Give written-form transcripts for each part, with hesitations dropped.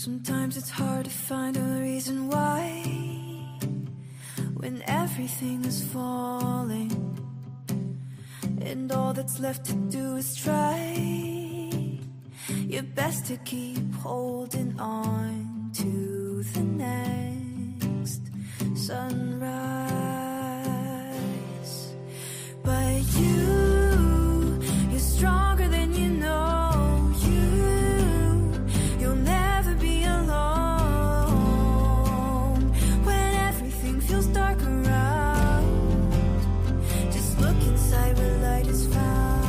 Sometimes it's hard to find a reason why, when everything is falling and all that's left to do is try your best to keep holding on to the next sunrise. But you're stronger than you know. You'll never be alone when everything feels dark around. Just look inside where light is found.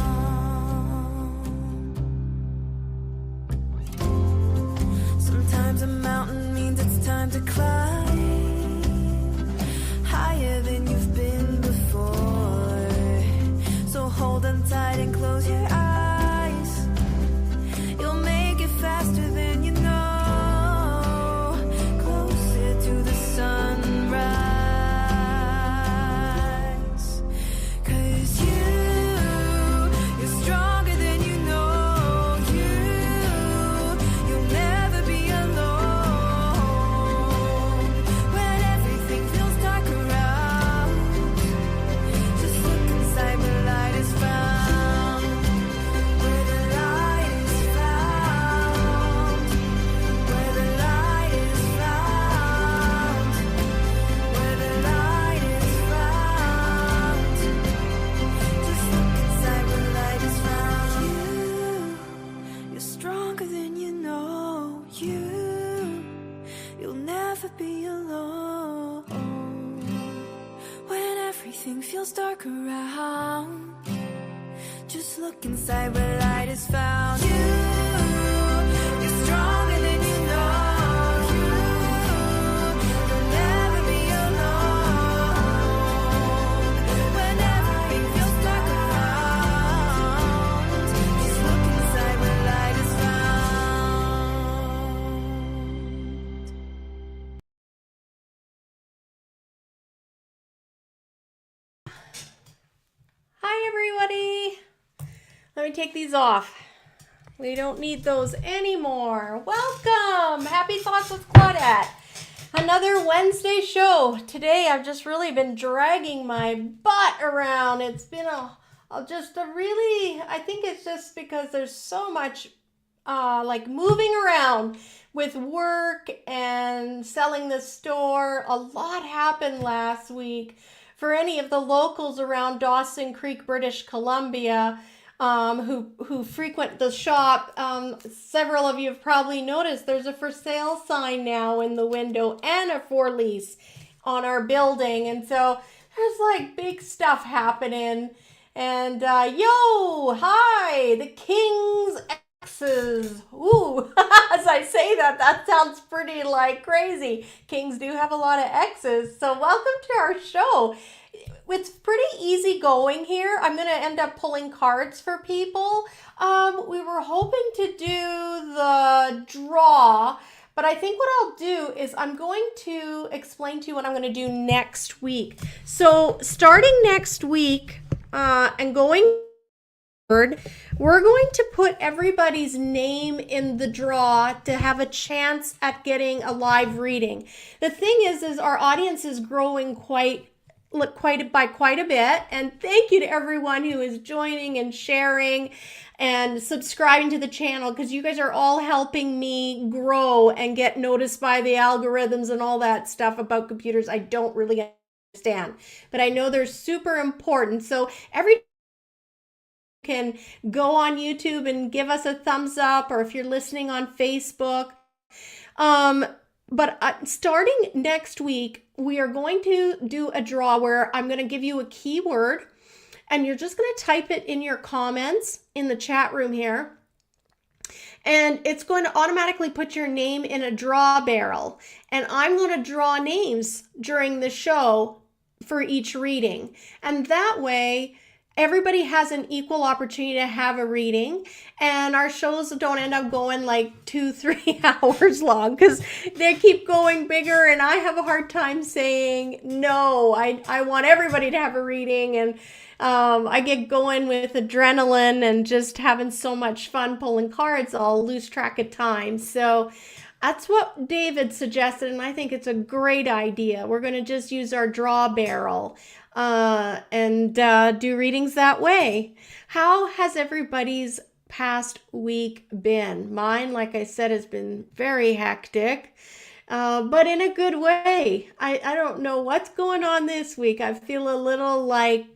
Sometimes a mountain means it's time to climb higher than you've been before. So hold on tight and close your eyes. You'll make it faster than you know, closer to the sunrise. 'Cause you're stronger than you know. You'll never be alone when everything feels dark around. Just look inside where light is found. Where the light is found. Where the light is found. Where the light is found. Just look inside where light is found. You're stronger than you know. You'll never be alone when everything feels dark around. Just look inside where light is found. You're stronger than you know. You'll never be alone when everything feels dark around. Just look inside where light is found. Hi everybody! Let me take these off. We don't need those anymore. Welcome! Happy Thoughts with Claudette. Another Wednesday show. Today I've just really been dragging my butt around. It's been I think it's just because there's so much moving around with work and selling the store. A lot happened last week. For any of the locals around Dawson Creek, British Columbia, who frequent the shop, several of you have probably noticed there's a for sale sign now in the window and a for lease on our building. And so there's like big stuff happening. And hi, the King's X's. Ooh, as I say that sounds pretty like crazy. Kings do have a lot of X's. So welcome to our show. It's pretty easy going here. I'm going to end up pulling cards for people. We were hoping to do the draw, but I think what I'll do is I'm going to explain to you what I'm going to do next week. So starting next week and going forward, we're going to put everybody's name in the draw to have a chance at getting a live reading. The thing is our audience is growing quite a bit, and thank you to everyone who is joining and sharing and subscribing to the channel, because you guys are all helping me grow and get noticed by the algorithms and all that stuff about computers I don't really understand, but I know they're super important. So every can go on YouTube and give us a thumbs up, or if you're listening on Facebook. But starting next week, we are going to do a draw where I'm going to give you a keyword, and you're just going to type it in your comments in the chat room here. And it's going to automatically put your name in a draw barrel. And I'm going to draw names during the show for each reading. And that way, everybody has an equal opportunity to have a reading, and our shows don't end up going like 2-3 hours long because they keep going bigger, and I have a hard time saying no. I want everybody to have a reading, and I get going with adrenaline and just having so much fun pulling cards, I'll lose track of time. So That's what David suggested, and I think it's a great idea. We're going to just use our draw barrel and do readings that way. How has everybody's past week been? Mine, like I said, has been very hectic, but in a good way. I don't know what's going on this week. I feel a little like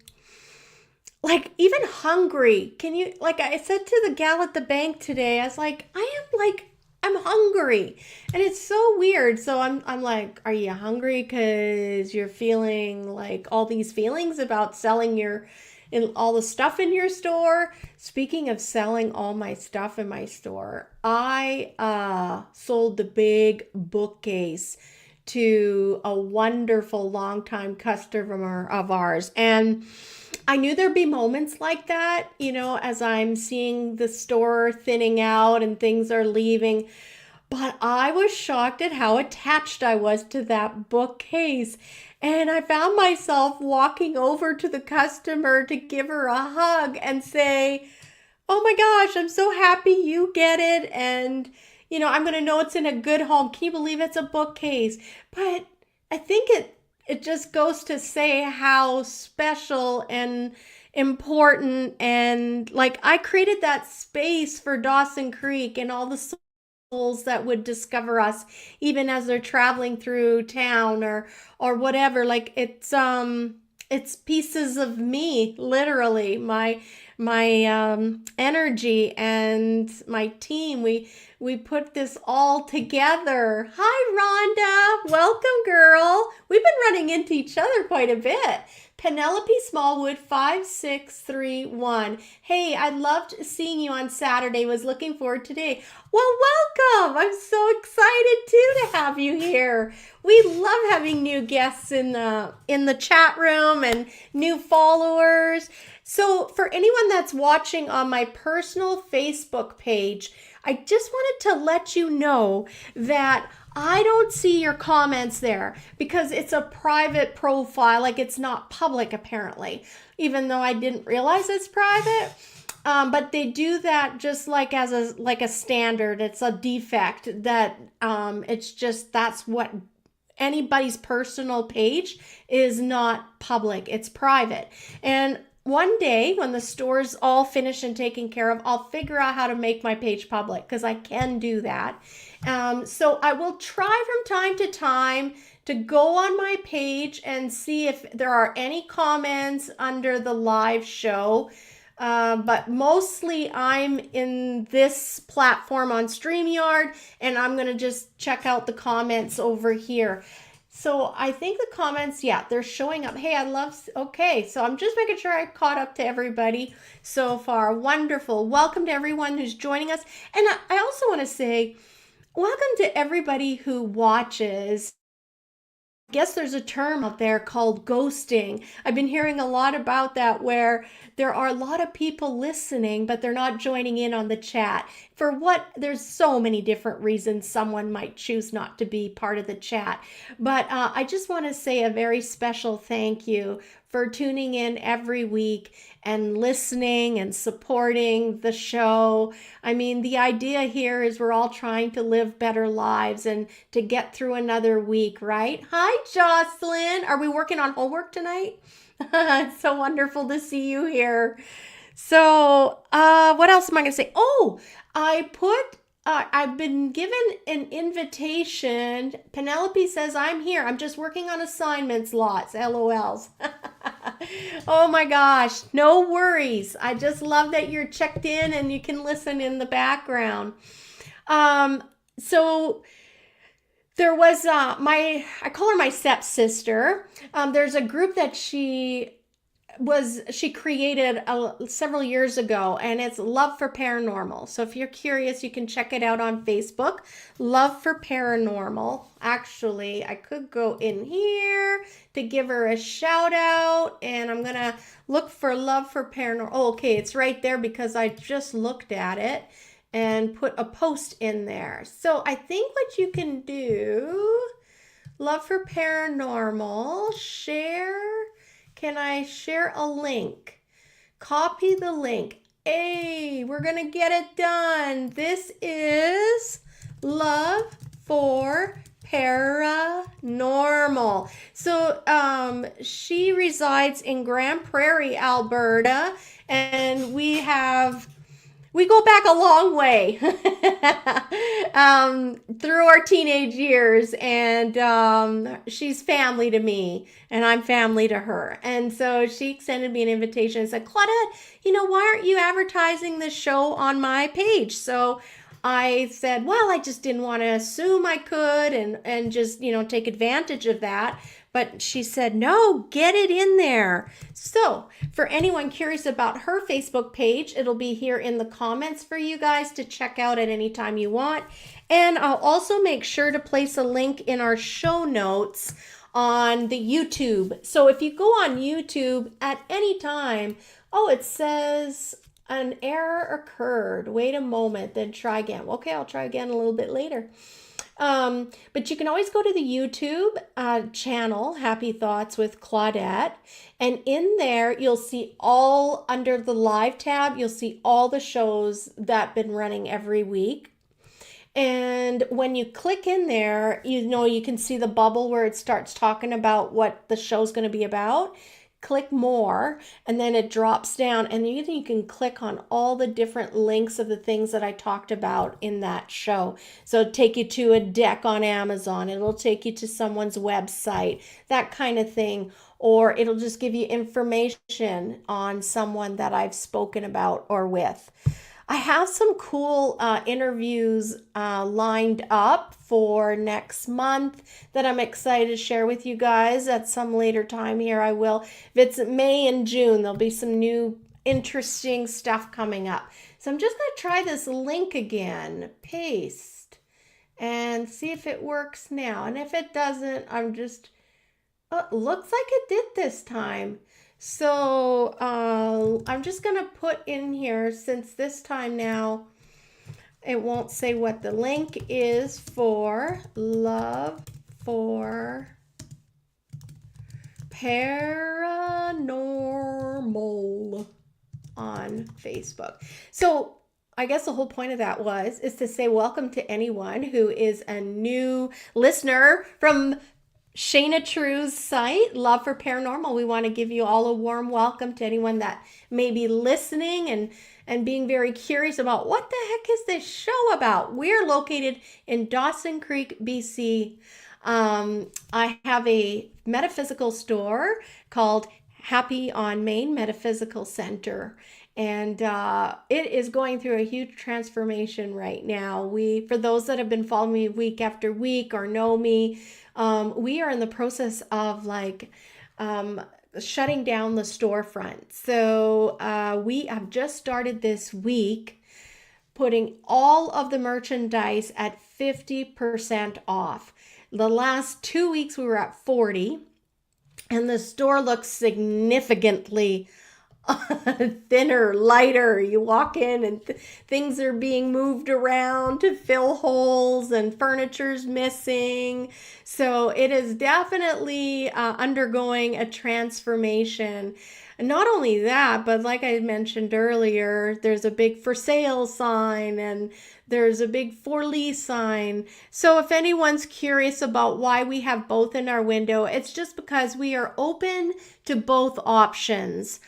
even hungry. Can you, like I said to the gal at the bank today, I was like, I'm hungry. And it's so weird. So I'm like, are you hungry because you're feeling like all these feelings about selling all the stuff in your store? Speaking of selling all my stuff in my store, I sold the big bookcase to a wonderful longtime customer of ours. And I knew there'd be moments like that, as I'm seeing the store thinning out and things are leaving. But I was shocked at how attached I was to that bookcase. And I found myself walking over to the customer to give her a hug and say, oh my gosh, I'm so happy you get it. And, I'm going to know it's in a good home. Can you believe it's a bookcase? But I think it just goes to say how special and important, and like I created that space for Dawson Creek and all the souls that would discover us even as they're traveling through town or whatever. Like it's pieces of me, literally, my energy and my team. We put this all together. Hi, Rhonda. Welcome, girl. We've been running into each other quite a bit. Penelope Smallwood 5631. Hey, I loved seeing you on Saturday. Was looking forward to today. Well, welcome. I'm so excited too to have you here. We love having new guests in the chat room and new followers. So for anyone that's watching on my personal Facebook page, I just wanted to let you know that I don't see your comments there because it's a private profile. Like, it's not public apparently, even though I didn't realize it's private. But they do that just like as a standard. It's a defect that it's just, that's what anybody's personal page is, not public. It's private. And one day when the store's all finished and taken care of, I'll figure out how to make my page public because I can do that. So I will try from time to time to go on my page and see if there are any comments under the live show. But mostly I'm in this platform on StreamYard, and I'm going to just check out the comments over here. So I think the comments, yeah, they're showing up. Hey, okay, so I'm just making sure I caught up to everybody so far. Wonderful. Welcome to everyone who's joining us. And I also want to say, welcome to everybody who watches. I guess there's a term out there called ghosting. I've been hearing a lot about that, where there are a lot of people listening, but they're not joining in on the chat. There's so many different reasons someone might choose not to be part of the chat. But I just want to say a very special thank you for tuning in every week and listening and supporting the show. I mean, the idea here is we're all trying to live better lives and to get through another week, right? Hi, Jocelyn. Are we working on homework tonight? It's so wonderful to see you here. So, what else am I going to say? Oh, I've been given an invitation. Penelope says, I'm here. I'm just working on assignments, lots, LOLs. Oh my gosh, no worries. I just love that you're checked in and you can listen in the background. So there was I call her my stepsister. There's a group that she created several years ago, and it's Love for Paranormal. So if you're curious, you can check it out on Facebook. Love for Paranormal. Actually, I could go in here to give her a shout out, and I'm gonna look for Love for Paranormal. Oh, okay, it's right there because I just looked at it and put a post in there. So I think what you can do, Love for Paranormal, share. Can I share a link? Copy the link. Hey, we're going to get it done. This is Love for paranormal. So she resides in Grand Prairie, Alberta, and we go back a long way through our teenage years, and she's family to me, and I'm family to her. And so she extended me an invitation and said, Claudette, why aren't you advertising this show on my page? So I said, well, I just didn't want to assume I could and just, take advantage of that. But she said, no, get it in there. So for anyone curious about her Facebook page, it'll be here in the comments for you guys to check out at any time you want. And I'll also make sure to place a link in our show notes on the YouTube. So if you go on YouTube at any time, it says an error occurred. Wait a moment, then try again. Okay, I'll try again a little bit later. But you can always go to the YouTube channel, Happy Thoughts with Claudette. And in there, you'll see all under the live tab, you'll see all the shows that have been running every week. And when you click in there, you can see the bubble where it starts talking about what the show's going to be about. Click more, and then it drops down, and you can click on all the different links of the things that I talked about in that show. So it'll take you to a deck on Amazon, it'll take you to someone's website, that kind of thing, or it'll just give you information on someone that I've spoken about or with. I have some cool interviews lined up for next month that I'm excited to share with you guys at some later time here. I will. If it's May and June, there'll be some new interesting stuff coming up. So I'm just going to try this link again. Paste. And see if it works now. And if it doesn't, looks like it did this time. So I'm just going to put in here, since this time now it won't say what the link is for, Love for Paranormal on Facebook. So I guess the whole point of that is to say welcome to anyone who is a new listener from Shayna True's site, Love for Paranormal. We want to give you all a warm welcome to anyone that may be listening and being very curious about what the heck is this show about. We're located in Dawson Creek, BC. I have a metaphysical store called Happy on Main Metaphysical Center. And it is going through a huge transformation right now. For those that have been following me week after week or know me, we are in the process of shutting down the storefront. So we have just started this week putting all of the merchandise at 50% off. The last 2 weeks we were at 40%, and the store looks significantly thinner, lighter. You walk in and things are being moved around to fill holes, and furniture's missing. So it is definitely undergoing a transformation. And not only that, but like I mentioned earlier, there's a big for sale sign and there's a big for lease sign. So if anyone's curious about why we have both in our window, it's just because we are open to both options.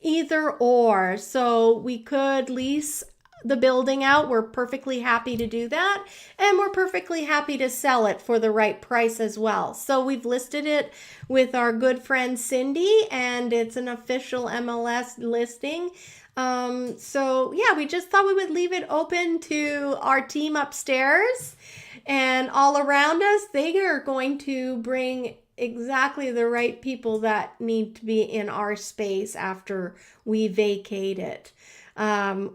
Either or. So we could lease the building out. We're perfectly happy to do that. And we're perfectly happy to sell it for the right price as well. So we've listed it with our good friend Cindy, and it's an official MLS listing. So yeah, we just thought we would leave it open to our team upstairs and all around us. They are going to bring exactly the right people that need to be in our space after we vacate it.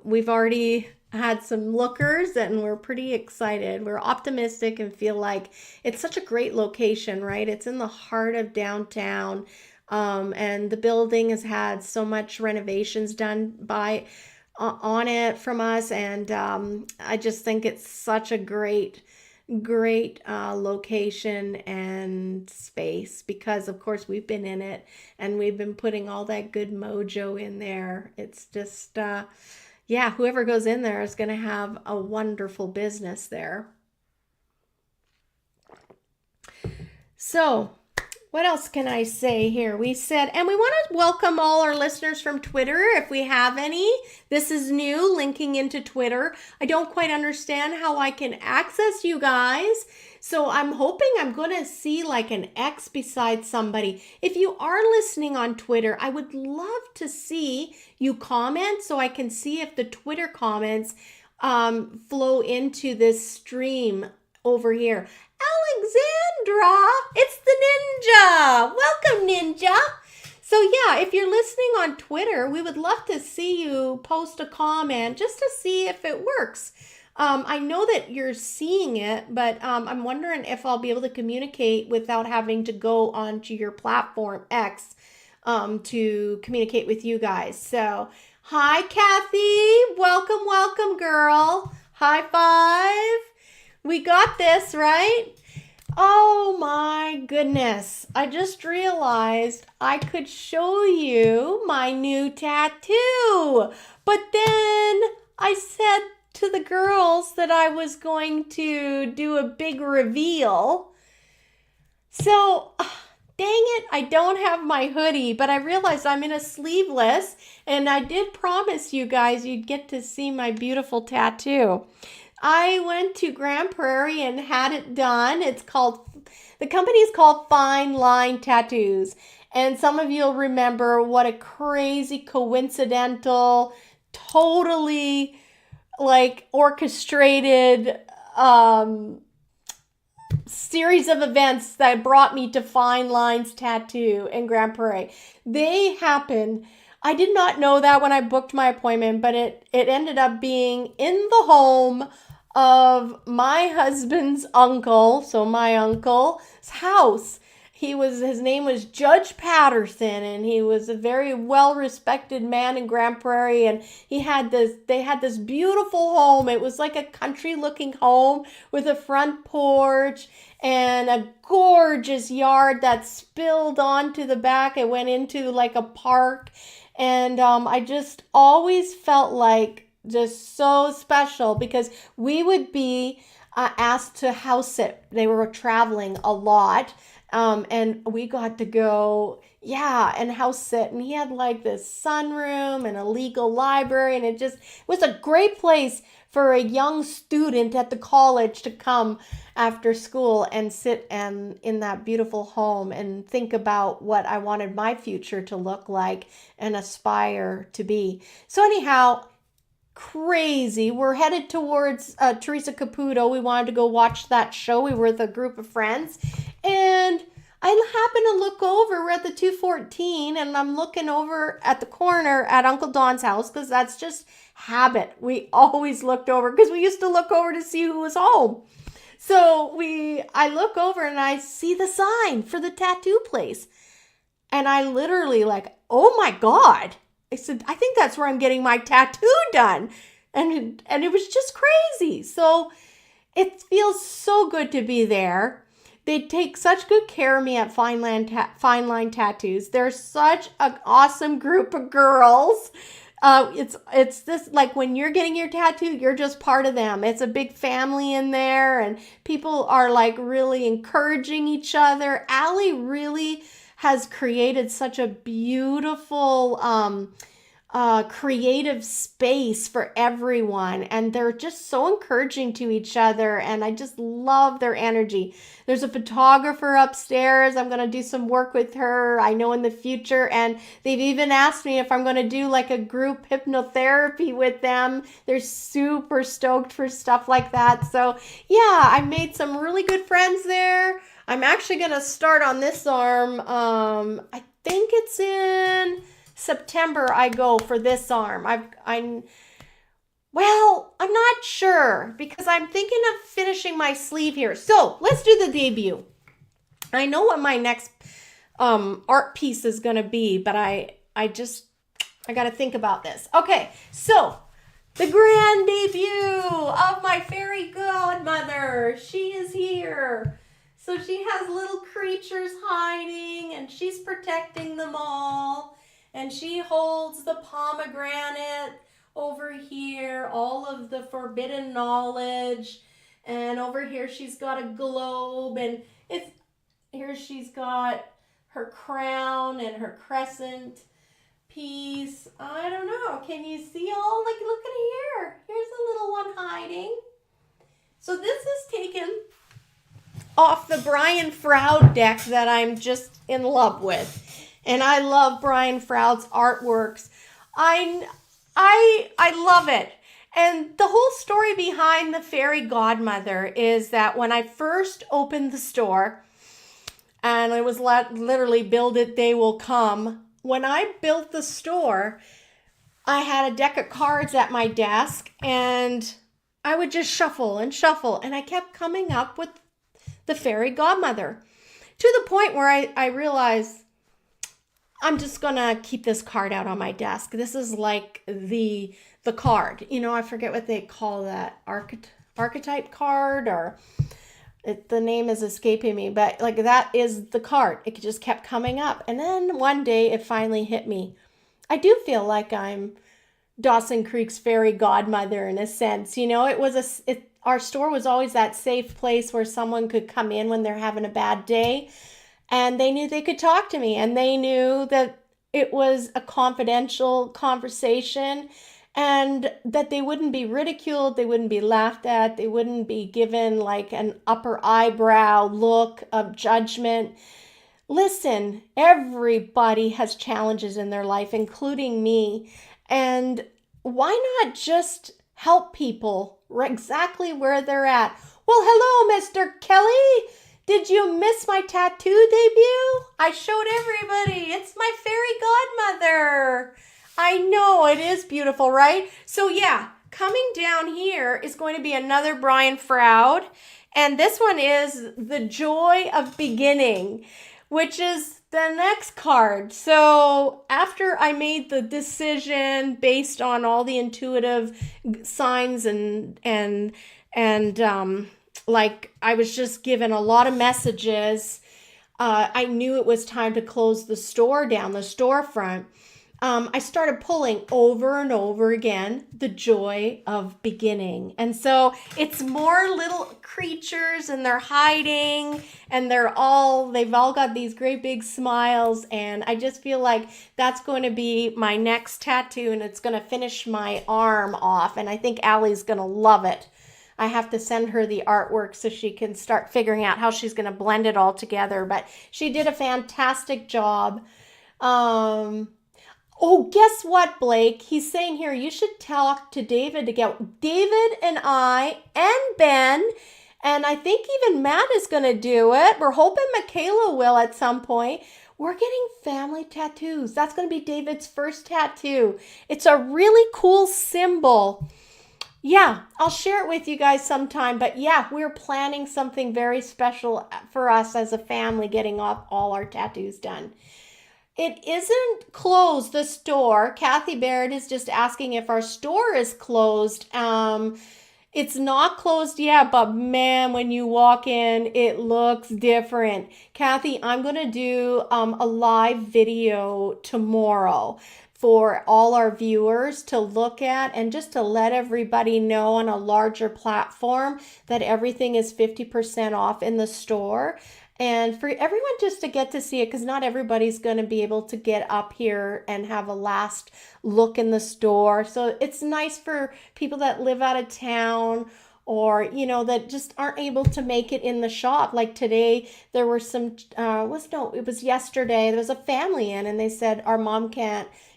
We've already had some lookers and we're pretty excited. We're optimistic and feel like it's such a great location, right? It's in the heart of downtown. And the building has had so much renovations done on it from us. And I just think it's such a great location and space, because of course we've been in it and we've been putting all that good mojo in there. It's just whoever goes in there is going to have a wonderful business there. So, what else can I say here? We said, and we want to welcome all our listeners from Twitter if we have any. This is new, linking into Twitter. I don't quite understand how I can access you guys. So I'm hoping I'm going to see like an X beside somebody. If you are listening on Twitter, I would love to see you comment so I can see if the Twitter comments flow into this stream over here. Alexandra, it's the ninja. Welcome, ninja. So yeah, if you're listening on Twitter, we would love to see you post a comment just to see if it works. I know that you're seeing it, but I'm wondering if I'll be able to communicate without having to go onto your platform X to communicate with you guys. So, hi, Kathy. Welcome, welcome, girl. High five. We got this, right? Oh my goodness. I just realized I could show you my new tattoo. But then I said to the girls that I was going to do a big reveal. So, dang it, I don't have my hoodie, but I realized I'm in a sleeveless, and I did promise you guys you'd get to see my beautiful tattoo. I went to Grand Prairie and had it done. The company is called Fine Line Tattoos. And some of you'll remember what a crazy coincidental, totally like orchestrated series of events that brought me to Fine Lines Tattoo in Grand Prairie. They happened. I did not know that when I booked my appointment, but it ended up being in the home of my husband's uncle, so my uncle's house. His name was Judge Patterson, and he was a very well-respected man in Grand Prairie, and they had this beautiful home. It was like a country-looking home with a front porch and a gorgeous yard that spilled onto the back. It went into like a park, and I just always felt like just so special because we would be asked to house sit. They were traveling a lot. And we got to go, and house sit. And he had like this sunroom and a legal library. And it was a great place for a young student at the college to come after school and sit in that beautiful home and think about what I wanted my future to look like and aspire to be. So anyhow, crazy. We're headed towards Teresa Caputo. We wanted to go watch that show. We were with a group of friends, and I happened to look over. We're at the 214, and I'm looking over at the corner at Uncle Don's house because that's just habit. We always looked over because we used to look over to see who was home. So I look over and I see the sign for the tattoo place, and I literally like, oh my God. I said, I think that's where I'm getting my tattoo done. And it was just crazy. So it feels so good to be there. They take such good care of me at Fine Line Tattoos. They're such an awesome group of girls. It's this, like when you're getting your tattoo, you're just part of them. It's a big family in there, and people are like really encouraging each other. Allie really has created such a beautiful creative space for everyone, and they're just so encouraging to each other, and I just love their energy. There's a photographer upstairs. I'm going to do some work with her, I know, in the future, and they've even asked me if I'm going to do like a group hypnotherapy with them. They're super stoked for stuff like that. So yeah, I made some really good friends there. I'm actually going to start on this arm. I think it's in September I go for this arm. I'm not sure because I'm thinking of finishing my sleeve here. So let's do the debut. I know what my next art piece is going to be, but I got to think about this. Okay, so the grand debut of my fairy godmother. She is here. So she has little creatures hiding, and she's protecting them all. And she holds the pomegranate over here, all of the forbidden knowledge. And over here she's got a globe, and Here she's got her crown and her crescent piece. I don't know. Can you see all? Like, look at here. Here's a little one hiding. So this is taken off the Brian Froud deck that I'm just in love with. And I love Brian Froud's artworks. I love it. And the whole story behind the fairy godmother is that when I first opened the store, and it was literally build it, they will come. When I built the store, I had a deck of cards at my desk, and I would just shuffle, and I kept coming up with the fairy godmother to the point where I realized I'm just gonna keep this card out on my desk. This is like the card. You know, I forget what they call that, archetype card, or the name is escaping me, but like that is the card. It just kept coming up. And then one day it finally hit me. I do feel like I'm Dawson Creek's fairy godmother in a sense. You know, our store was always that safe place where someone could come in when they're having a bad day, and they knew they could talk to me, and they knew that it was a confidential conversation, and that they wouldn't be ridiculed, they wouldn't be laughed at, they wouldn't be given like an upper eyebrow look of judgment. Listen, everybody has challenges in their life, including me. And why not just help people exactly where they're at? Well, hello, Mr. Kelly. Did you miss my tattoo debut? I showed everybody. It's my fairy godmother. I know, it is beautiful, right? So yeah, coming down here is going to be another Brian Froud. And this one is The Joy of Beginning, which is the next card. So after I made the decision based on all the intuitive signs and like I was just given a lot of messages, I knew it was time to close the store down, the storefront. I started pulling over and over again, the joy of beginning. And so it's more little creatures, and they're hiding, and they've all got these great big smiles. And I just feel like that's going to be my next tattoo, and it's going to finish my arm off. And I think Allie's going to love it. I have to send her the artwork so she can start figuring out how she's going to blend it all together. But she did a fantastic job. Oh, guess what, Blake? He's saying here, you should talk to David to get David and I and Ben, and I think even Matt is going to do it. We're hoping Michaela will at some point. We're getting family tattoos. That's going to be David's first tattoo. It's a really cool symbol. Yeah, I'll share it with you guys sometime. But yeah, we're planning something very special for us as a family, getting off all our tattoos done. It isn't closed, the store. Kathy Barrett is just asking if our store is closed. It's not closed yet, but man, when you walk in, it looks different. Kathy, I'm going to do a live video tomorrow for all our viewers to look at, and just to let everybody know on a larger platform that everything is 50% off in the store. And for everyone just to get to see it, because not everybody's going to be able to get up here and have a last look in the store. So it's nice for people that live out of town, or, you know, that just aren't able to make it in the shop. Like today, there were some, it was yesterday, there was a family in, and they said, our mom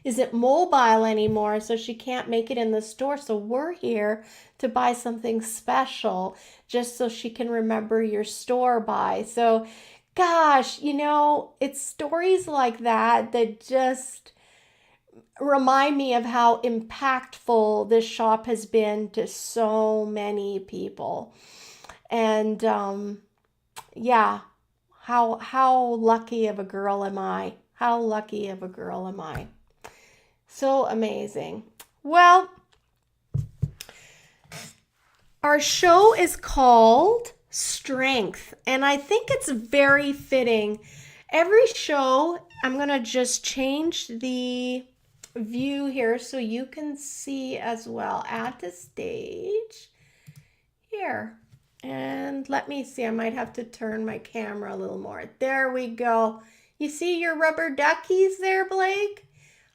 isn't mobile anymore, so she can't make it in the store. So we're here to buy something special just so she can remember your store by. So, gosh, you know, it's stories like that that just remind me of how impactful this shop has been to so many people. And yeah, how lucky of a girl am I? How lucky of a girl am I? So amazing. Well, our show is called Strength, and I think it's very fitting. Every show, I'm going to just change the view here so you can see as well. Add to stage. Here. And let me see, I might have to turn my camera a little more. There we go. You see your rubber duckies there, Blake?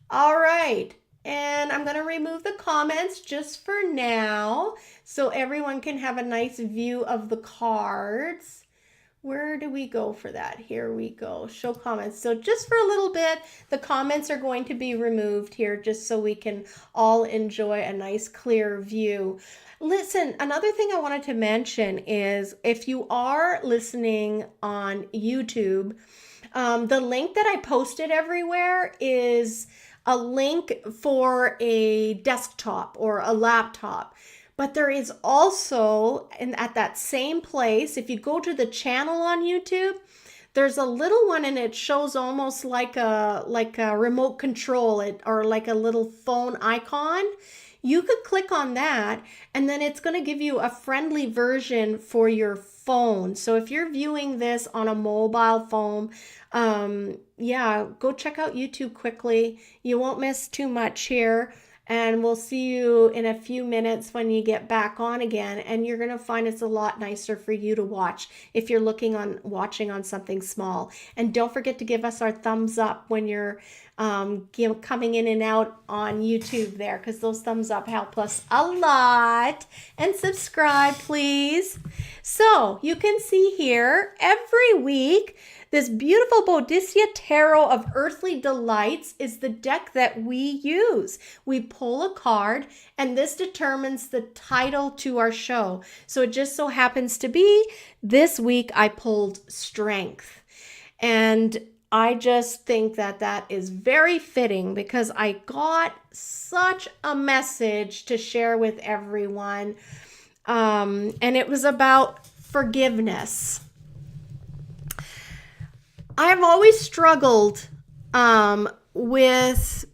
All right. And I'm going to remove the comments just for now so everyone can have a nice view of the cards. Where do we go for that? Here we go. Show comments. So just for a little bit, the comments are going to be removed here just so we can all enjoy a nice clear view. Listen, another thing I wanted to mention is if you are listening on YouTube, the link that I posted everywhere is a link for a desktop or a laptop. But there is also, and at that same place, if you go to the channel on YouTube, there's a little one and it shows almost like a remote control or like a little phone icon. You could click on that and then it's going to give you a friendly version for your phone. So if you're viewing this on a mobile phone, go check out YouTube quickly. You won't miss too much here. And we'll see you in a few minutes when you get back on again. And you're going to find it's a lot nicer for you to watch if you're watching on something small. And don't forget to give us our thumbs up when you're coming in and out on YouTube there, because those thumbs up help us a lot. And subscribe, please. So you can see here every week, this beautiful Boadicea Tarot of Earthly Delights is the deck that we use. We pull a card, and this determines the title to our show. So it just so happens to be this week I pulled Strength. And I just think that that is very fitting because I got such a message to share with everyone. And it was about forgiveness. I have always struggled with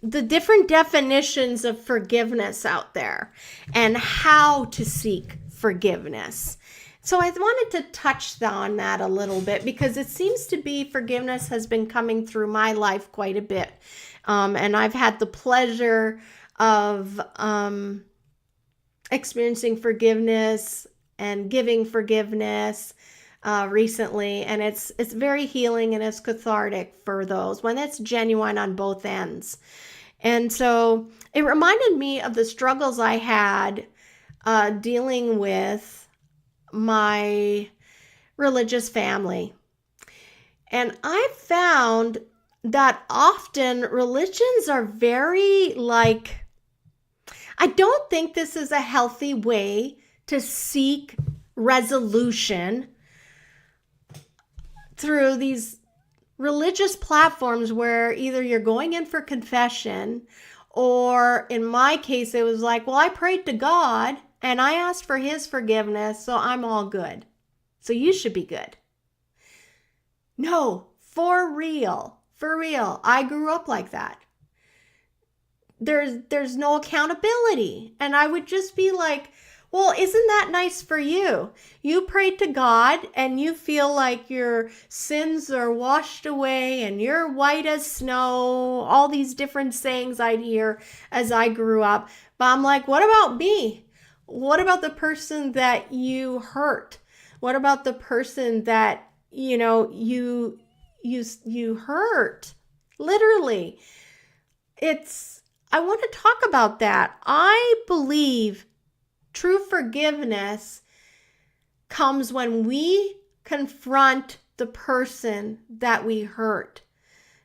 the different definitions of forgiveness out there and how to seek forgiveness. So I wanted to touch on that a little bit because it seems to be forgiveness has been coming through my life quite a bit. And I've had the pleasure of experiencing forgiveness and giving forgiveness recently, and it's very healing and it's cathartic for those when it's genuine on both ends. And so it reminded me of the struggles I had dealing with my religious family. And I found that often religions are very I don't think this is a healthy way to seek resolution through these religious platforms where either you're going in for confession or in my case, it was like, well, I prayed to God and I asked for his forgiveness, so I'm all good. So you should be good. No, for real. I grew up like that. There's no accountability. And I would just be like, well, isn't that nice for you? You prayed to God and you feel like your sins are washed away and you're white as snow, all these different sayings I'd hear as I grew up. But I'm like, what about me? What about the person that you hurt? What about the person that, you hurt? Literally. I want to talk about that. I believe true forgiveness comes when we confront the person that we hurt.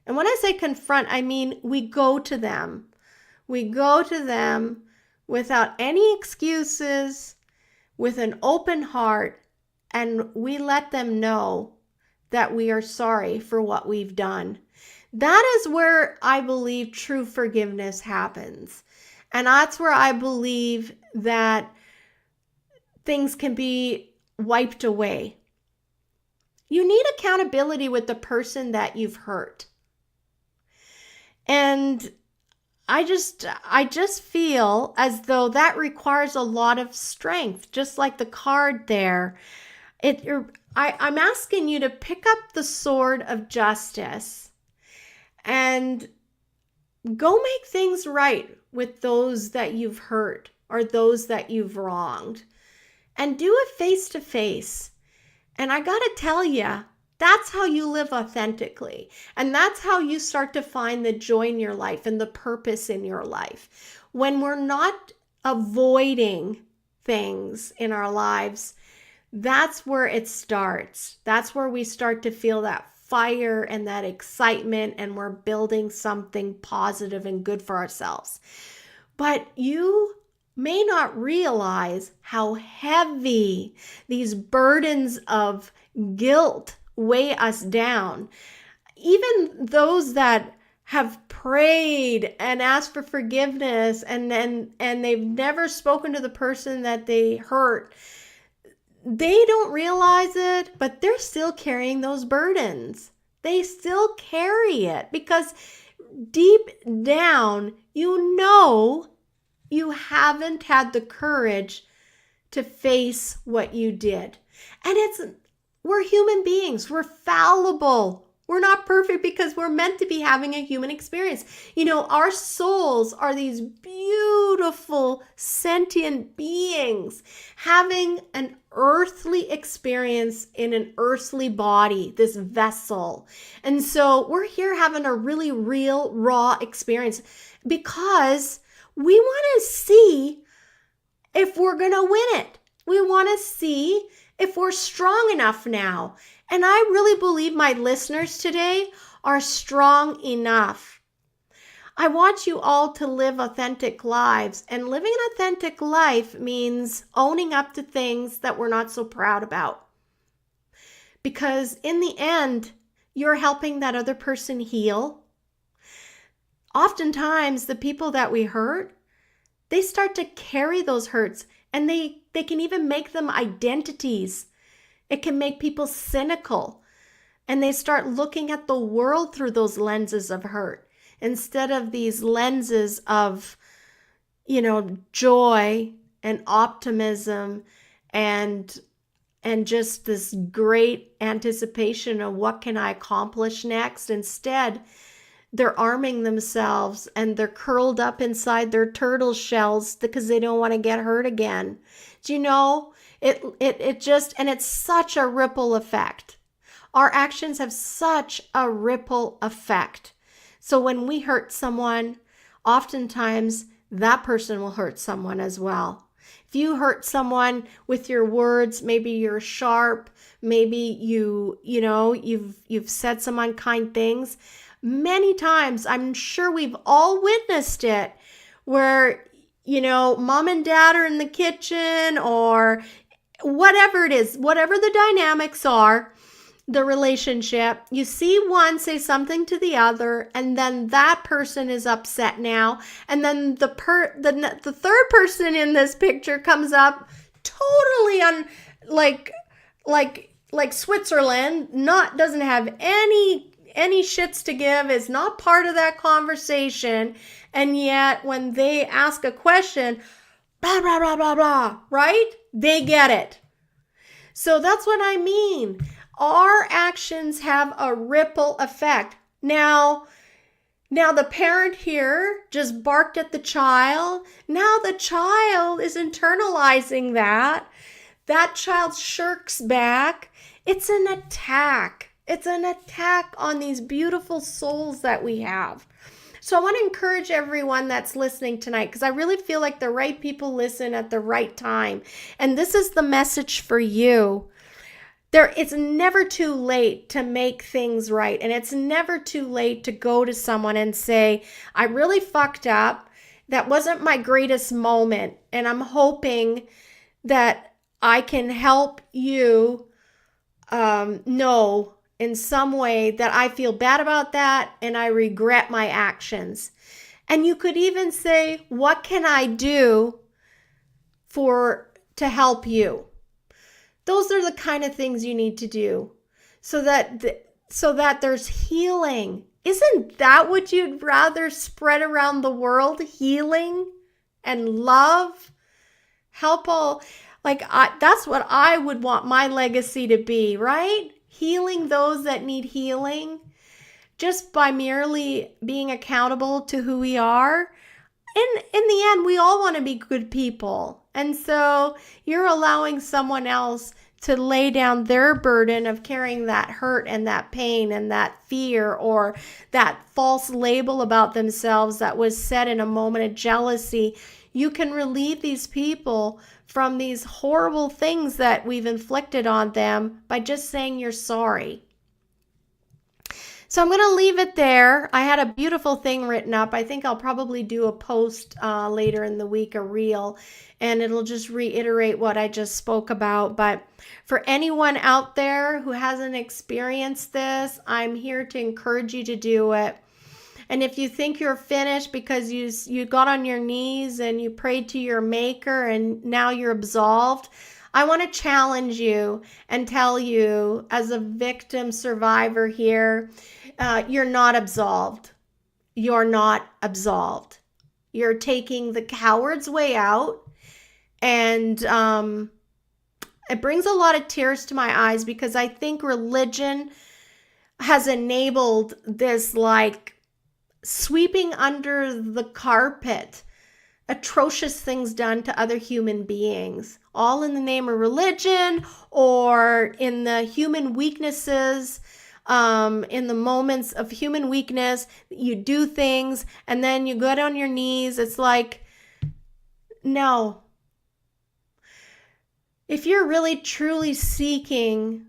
And when I say confront, I mean we go to them. We go to them without any excuses, with an open heart, and we let them know that we are sorry for what we've done. That is where I believe true forgiveness happens. And that's where I believe that things can be wiped away. You need accountability with the person that you've hurt. And I just feel as though that requires a lot of strength, just like the card there. I'm asking you to pick up the sword of justice and go make things right with those that you've hurt or those that you've wronged. and do it face to face. And I got to tell you, that's how you live authentically. And that's how you start to find the joy in your life and the purpose in your life. When we're not avoiding things in our lives, that's where it starts. That's where we start to feel that fire and that excitement, and we're building something positive and good for ourselves. But you may not realize how heavy these burdens of guilt weigh us down. Even those that have prayed and asked for forgiveness and they've never spoken to the person that they hurt, they don't realize it, but they're still carrying those burdens. They still carry it because deep down, you know you haven't had the courage to face what you did. And we're human beings. We're fallible. We're not perfect because we're meant to be having a human experience. You know, our souls are these beautiful, sentient beings having an earthly experience in an earthly body, this vessel. And so we're here having a really real, raw experience because we want to see if we're going to win it. We want to see if we're strong enough now. And I really believe my listeners today are strong enough. I want you all to live authentic lives. And living an authentic life means owning up to things that we're not so proud about. Because in the end, you're helping that other person heal. Oftentimes, the people that we hurt, they start to carry those hurts, and they can even make them identities. It can make people cynical, and they start looking at the world through those lenses of hurt instead of these lenses of, joy and optimism and just this great anticipation of what can I accomplish next. Instead, they're arming themselves and they're curled up inside their turtle shells because they don't want to get hurt again. Do you know? It's such a ripple effect. Our actions have such a ripple effect. So when we hurt someone, oftentimes that person will hurt someone as well. If you hurt someone with your words, maybe you're sharp, maybe you've said some unkind things. Many times, I'm sure we've all witnessed it, where, mom and dad are in the kitchen or whatever it is, whatever the dynamics are, the relationship, you see one say something to the other, and then that person is upset now. And then the third person in this picture comes up totally like Switzerland, doesn't have any shits to give, is not part of that conversation. And yet when they ask a question, blah, blah, blah, blah, blah, right? They get it. So that's what I mean. Our actions have a ripple effect. Now the parent here just barked at the child. Now the child is internalizing that. That child shirks back. It's an attack. It's an attack on these beautiful souls that we have. So I want to encourage everyone that's listening tonight, because I really feel like the right people listen at the right time. And this is the message for you. It's never too late to make things right. And it's never too late to go to someone and say, I really fucked up. That wasn't my greatest moment. And I'm hoping that I can help you know in some way that I feel bad about that and I regret my actions. And you could even say, what can I do to help you? Those are the kind of things you need to do so that there's healing. Isn't that what you'd rather spread around the world? Healing and love? Help all. That's what I would want my legacy to be, right? Healing those that need healing just by merely being accountable to who we are. In the end, we all want to be good people. And so you're allowing someone else to lay down their burden of carrying that hurt and that pain and that fear or that false label about themselves that was said in a moment of jealousy. You can relieve these people from these horrible things that we've inflicted on them by just saying you're sorry. So I'm going to leave it there. I had a beautiful thing written up. I think I'll probably do a post later in the week, a reel, and it'll just reiterate what I just spoke about. But for anyone out there who hasn't experienced this, I'm here to encourage you to do it. And if you think you're finished because you got on your knees and you prayed to your maker and now you're absolved, I want to challenge you and tell you as a victim survivor here, you're not absolved. You're not absolved. You're taking the coward's way out. And it brings a lot of tears to my eyes because I think religion has enabled this like sweeping under the carpet atrocious things done to other human beings, all in the name of religion or in the human weaknesses, in the moments of human weakness. You do things and then you get on your knees. It's like, no. If you're really truly seeking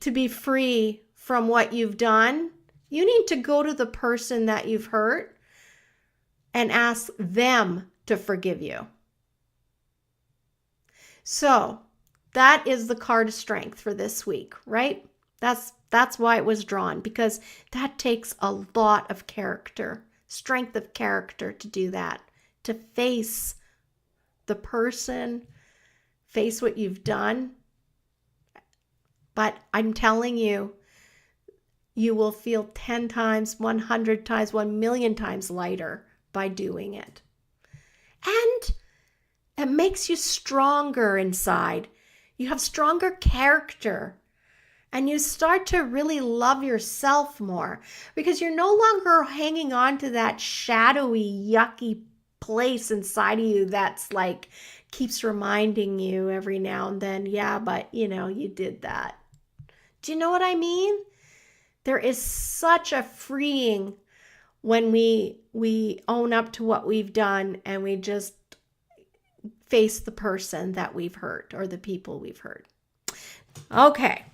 to be free from what you've done, you need to go to the person that you've hurt and ask them to forgive you. So that is the card of strength for this week, right? That's why it was drawn, because that takes a lot of character, strength of character to do that, to face the person, face what you've done. But I'm telling you, you will feel 10 times, 100 times, 1 million times lighter by doing it. And it makes you stronger inside. You have stronger character. And you start to really love yourself more because you're no longer hanging on to that shadowy, yucky place inside of you that's like keeps reminding you every now and then, yeah, but you did that. Do you know what I mean? There is such a freeing when we own up to what we've done and we just face the person that we've hurt or the people we've hurt. Okay.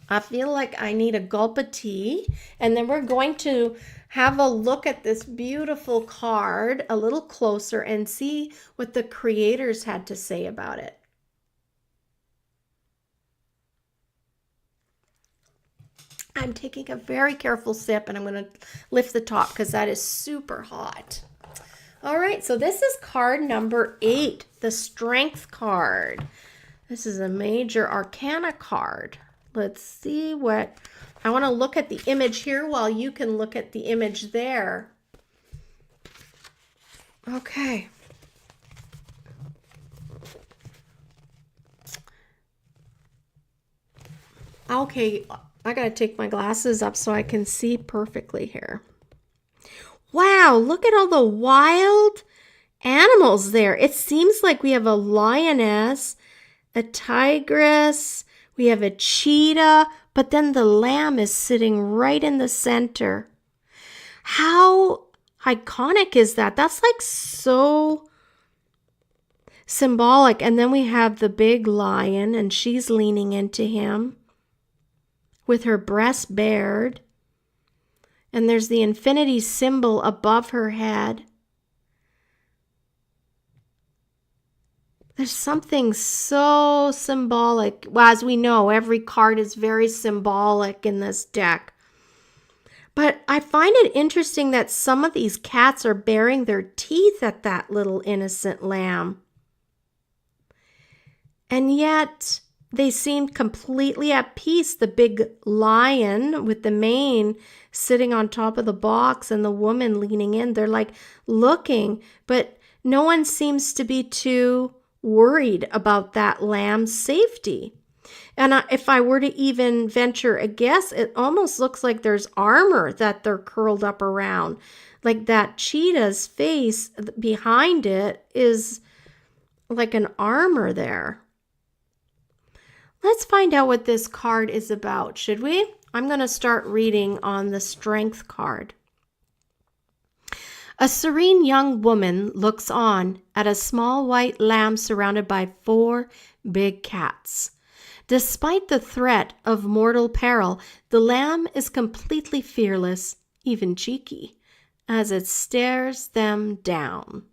I feel like I need a gulp of tea, and then we're going to have a look at this beautiful card a little closer and see what the creators had to say about it. I'm taking a very careful sip, and I'm going to lift the top because that is super hot. All right, so this is card number 8, the Strength card. This is a major arcana card. Let's see what, I want to look at the image here while you can look at the image there. Okay. Okay, I got to take my glasses up so I can see perfectly here. Wow, look at all the wild animals there. It seems like we have a lioness, a tigress, we have a cheetah, but then the lamb is sitting right in the center. How iconic is that? That's like so symbolic. And then we have the big lion, and she's leaning into him with her breast bared. And there's the infinity symbol above her head. There's something so symbolic. Well, as we know, every card is very symbolic in this deck. But I find it interesting that some of these cats are baring their teeth at that little innocent lamb. And yet they seemed completely at peace. The big lion with the mane sitting on top of the box and the woman leaning in. They're like looking, but no one seems to be too worried about that lamb's safety. And if I were to even venture a guess, it almost looks like there's armor that they're curled up around. Like that cheetah's face behind it is like an armor there. Let's find out what this card is about, should we? I'm going to start reading on the Strength card. A serene young woman looks on at a small white lamb surrounded by 4 big cats. Despite the threat of mortal peril, the lamb is completely fearless, even cheeky, as it stares them down.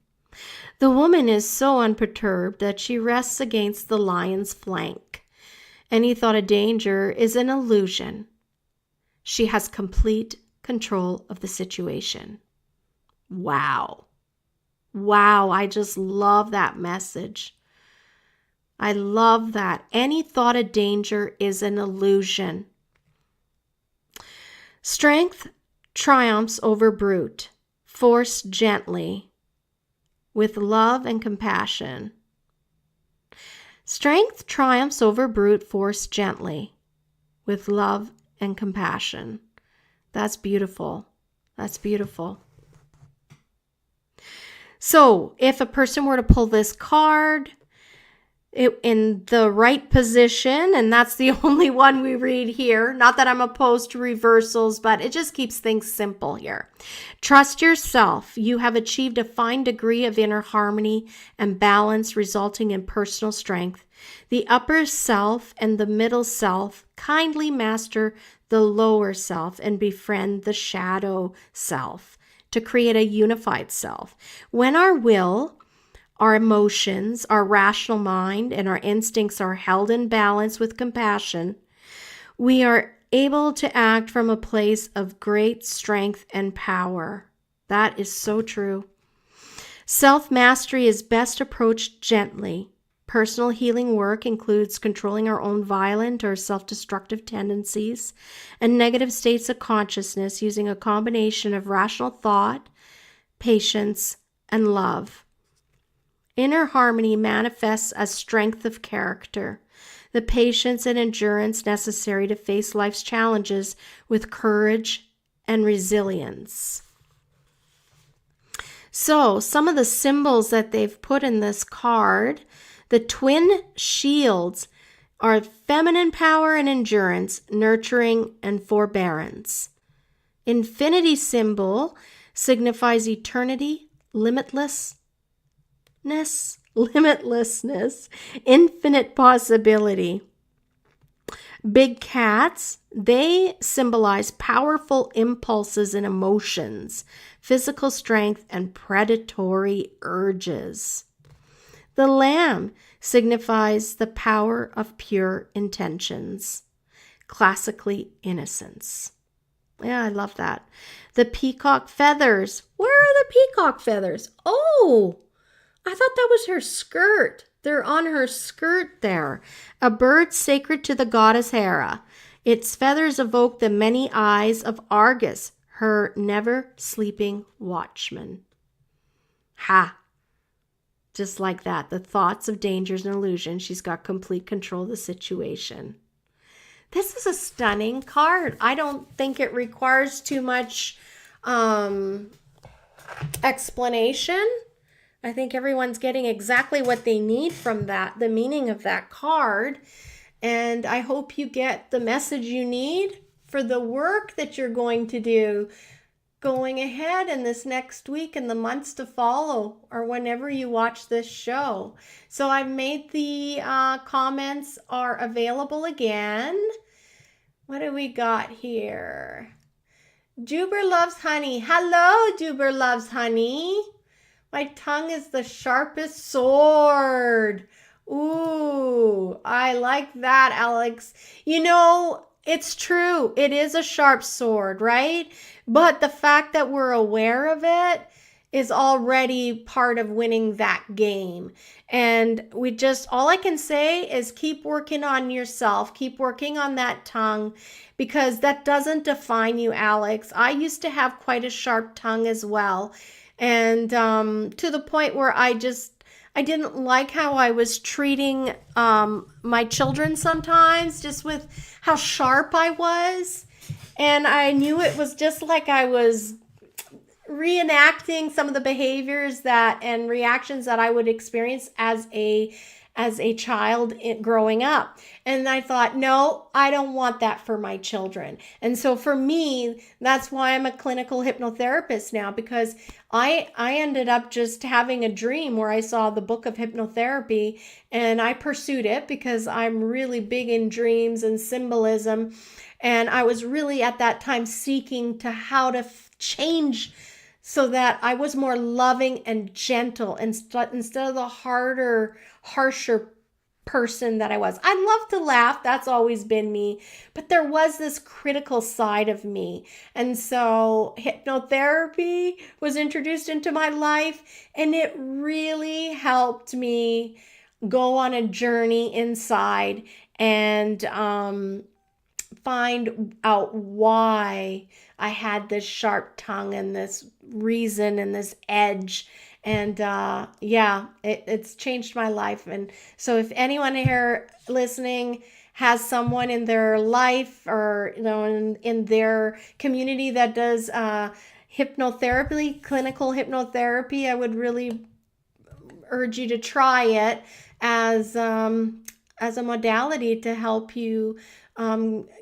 The woman is so unperturbed that she rests against the lion's flank. Any thought of danger is an illusion. She has complete control of the situation. Wow. Wow, I just love that message. I love that. Any thought of danger is an illusion. Strength triumphs over brute, force gently, with love and compassion. Strength triumphs over brute force gently, with love and compassion. That's beautiful. That's beautiful. So, if a person were to pull this card in the right position, and that's the only one we read here, not that I'm opposed to reversals, but it just keeps things simple here. Trust yourself. You have achieved a fine degree of inner harmony and balance, resulting in personal strength. The upper self and the middle self kindly master the lower self and befriend the shadow self to create a unified self. When our will, our emotions, our rational mind, and our instincts are held in balance with compassion, we are able to act from a place of great strength and power. That is so true. Self-mastery is best approached gently. Personal healing work includes controlling our own violent or self-destructive tendencies and negative states of consciousness using a combination of rational thought, patience, and love. Inner harmony manifests as strength of character, the patience and endurance necessary to face life's challenges with courage and resilience. So, some of the symbols that they've put in this card, the twin shields are feminine power and endurance, nurturing and forbearance. Infinity symbol signifies eternity, limitlessness, infinite possibility. Big cats, they symbolize powerful impulses and emotions, physical strength, and predatory urges. The lamb signifies the power of pure intentions, classically innocence. Yeah, I love that. The peacock feathers. Where are the peacock feathers? Oh, I thought that was her skirt. They're on her skirt there. A bird sacred to the goddess Hera. Its feathers evoke the many eyes of Argus, her never-sleeping watchman. Ha! Just like that, the thoughts of dangers and illusions, she's got complete control of the situation. This is a stunning card. I don't think it requires too much explanation. I think everyone's getting exactly what they need from that, the meaning of that card. And I hope you get the message you need for the work that you're going to do going ahead in this next week and the months to follow, or whenever you watch this show. So I've made the comments are available again. What do we got here? Juber loves honey. Hello, Juber loves honey. My tongue is the sharpest sword. Ooh, I like that, Alex. You know, it's true. It is a sharp sword, right? But the fact that we're aware of it is already part of winning that game. And all I can say is keep working on yourself. Keep working on that tongue, because that doesn't define you, Alex. I used to have quite a sharp tongue as well. And to the point where I I didn't like how I was treating my children sometimes, just with how sharp I was. And I knew it was just like I was reenacting some of the behaviors that and reactions that I would experience as a child growing up. And I thought, no, I don't want that for my children. And so for me, that's why I'm a clinical hypnotherapist now, because I ended up just having a dream where I saw the book of hypnotherapy, and I pursued it because I'm really big in dreams and symbolism. And I was really at that time seeking to how to change so that I was more loving and gentle instead of the harder, harsher person that I was. I love to laugh. That's always been me. But there was this critical side of me. And so hypnotherapy was introduced into my life, and it really helped me go on a journey inside and find out why I had this sharp tongue and this reason and this edge. And it's changed my life. And so if anyone here listening has someone in their life or in their community that does hypnotherapy, clinical hypnotherapy, I would really urge you to try it as a modality to help you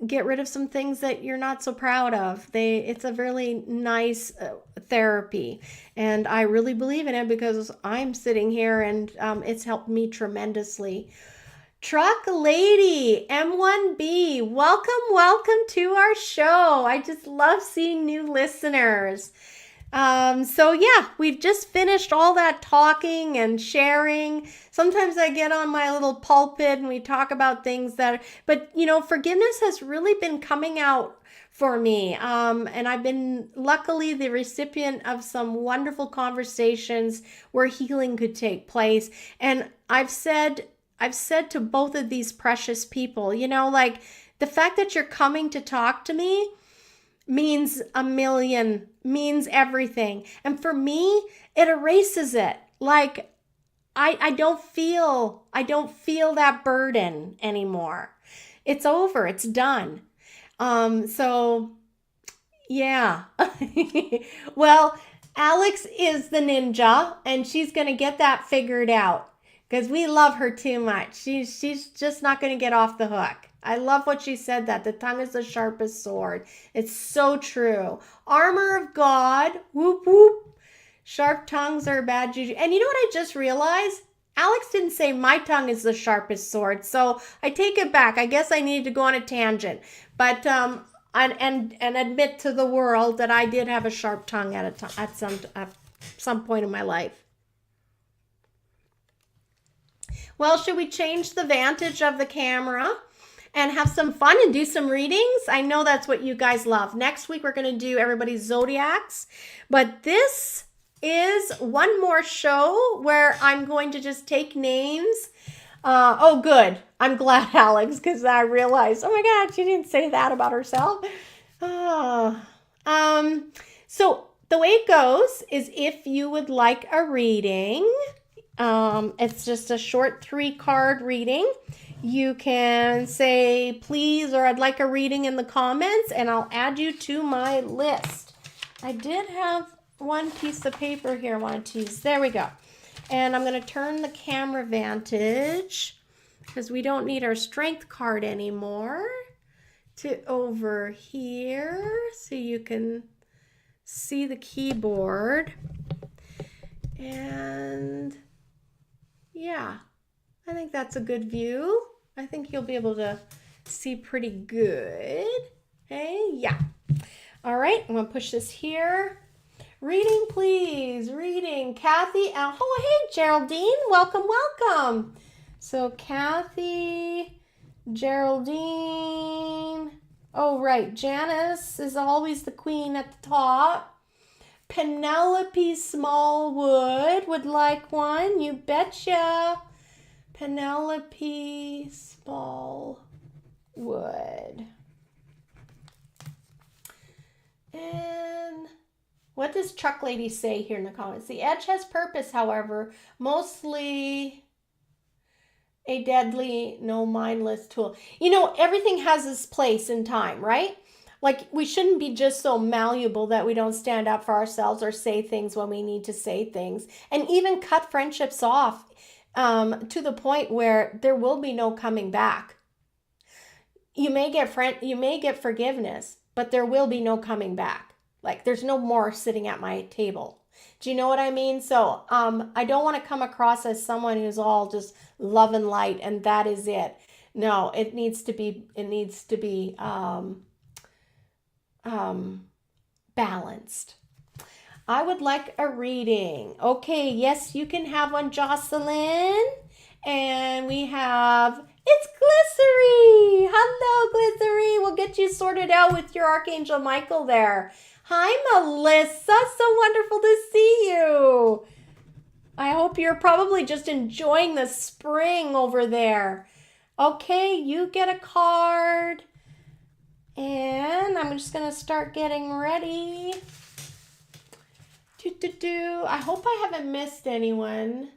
get rid of some things that you're not so proud of. It's a really nice therapy, and I really believe in it because I'm sitting here and it's helped me tremendously. Truck Lady M1B, welcome to our show. I just love seeing new listeners. We've just finished all that talking and sharing. Sometimes I get on my little pulpit and we talk about things but forgiveness has really been coming out for me. And I've been luckily the recipient of some wonderful conversations where healing could take place. And I've said to both of these precious people, like the fact that you're coming to talk to me means means everything. And for me, it erases it. Like I don't feel that burden anymore. It's over. It's done. So yeah. Well, Alex is the ninja, and she's going to get that figured out because we love her too much. She's just not going to get off the hook. I love what she said, that the tongue is the sharpest sword. It's so true. Armor of God, whoop whoop. Sharp tongues are bad juju. And you know what I just realized? Alex didn't say my tongue is the sharpest sword, so I take it back. I guess I needed to go on a tangent, but and admit to the world that I did have a sharp tongue at some point in my life. Well, should we change the vantage of the camera and have some fun and do some readings? I know that's what you guys love. Next week, we're going to do everybody's zodiacs. But this is one more show where I'm going to just take names. Oh, good. I'm glad, Alex, because I realized, oh my God, she didn't say that about herself. So the way it goes is if you would like a reading, it's just a short 3-card reading. You can say please or I'd like a reading in the comments, and I'll add you to my list. I did have one piece of paper here I wanted to use. There we go. And I'm going to turn the camera vantage because we don't need our strength card anymore to over here so you can see the keyboard. And yeah, I think that's a good view. I think you'll be able to see pretty good. Hey, yeah. All right, I'm going to push this here. Reading, please. Reading. Kathy. Oh, hey, Geraldine. Welcome. So, Kathy, Geraldine. Oh, right. Janice is always the queen at the top. Penelope Smallwood would like one. You betcha. Penelope Smallwood. And What does Truck Lady say here in the comments? The edge has purpose, however, mostly a deadly, no mindless tool. You know, everything has its place in time, right? Like, we shouldn't be just so malleable that we don't stand up for ourselves or say things when we need to say things, and even cut friendships off to the point where there will be no coming back. You may get forgiveness, but there will be no coming back. Like, there's no more sitting at my table. Do you know what I mean? So I don't want to come across as someone who's all just love and light and that is it. No, it needs to be balanced. I would like a reading. Okay, yes, you can have one, Jocelyn. And we have, it's Glycery. Hello, Glycery. We'll get you sorted out with your Archangel Michael there. Hi, Melissa. So wonderful to see you. I hope you're probably just enjoying the spring over there. Okay, you get a card. And I'm just going to start getting ready. I hope I haven't missed anyone.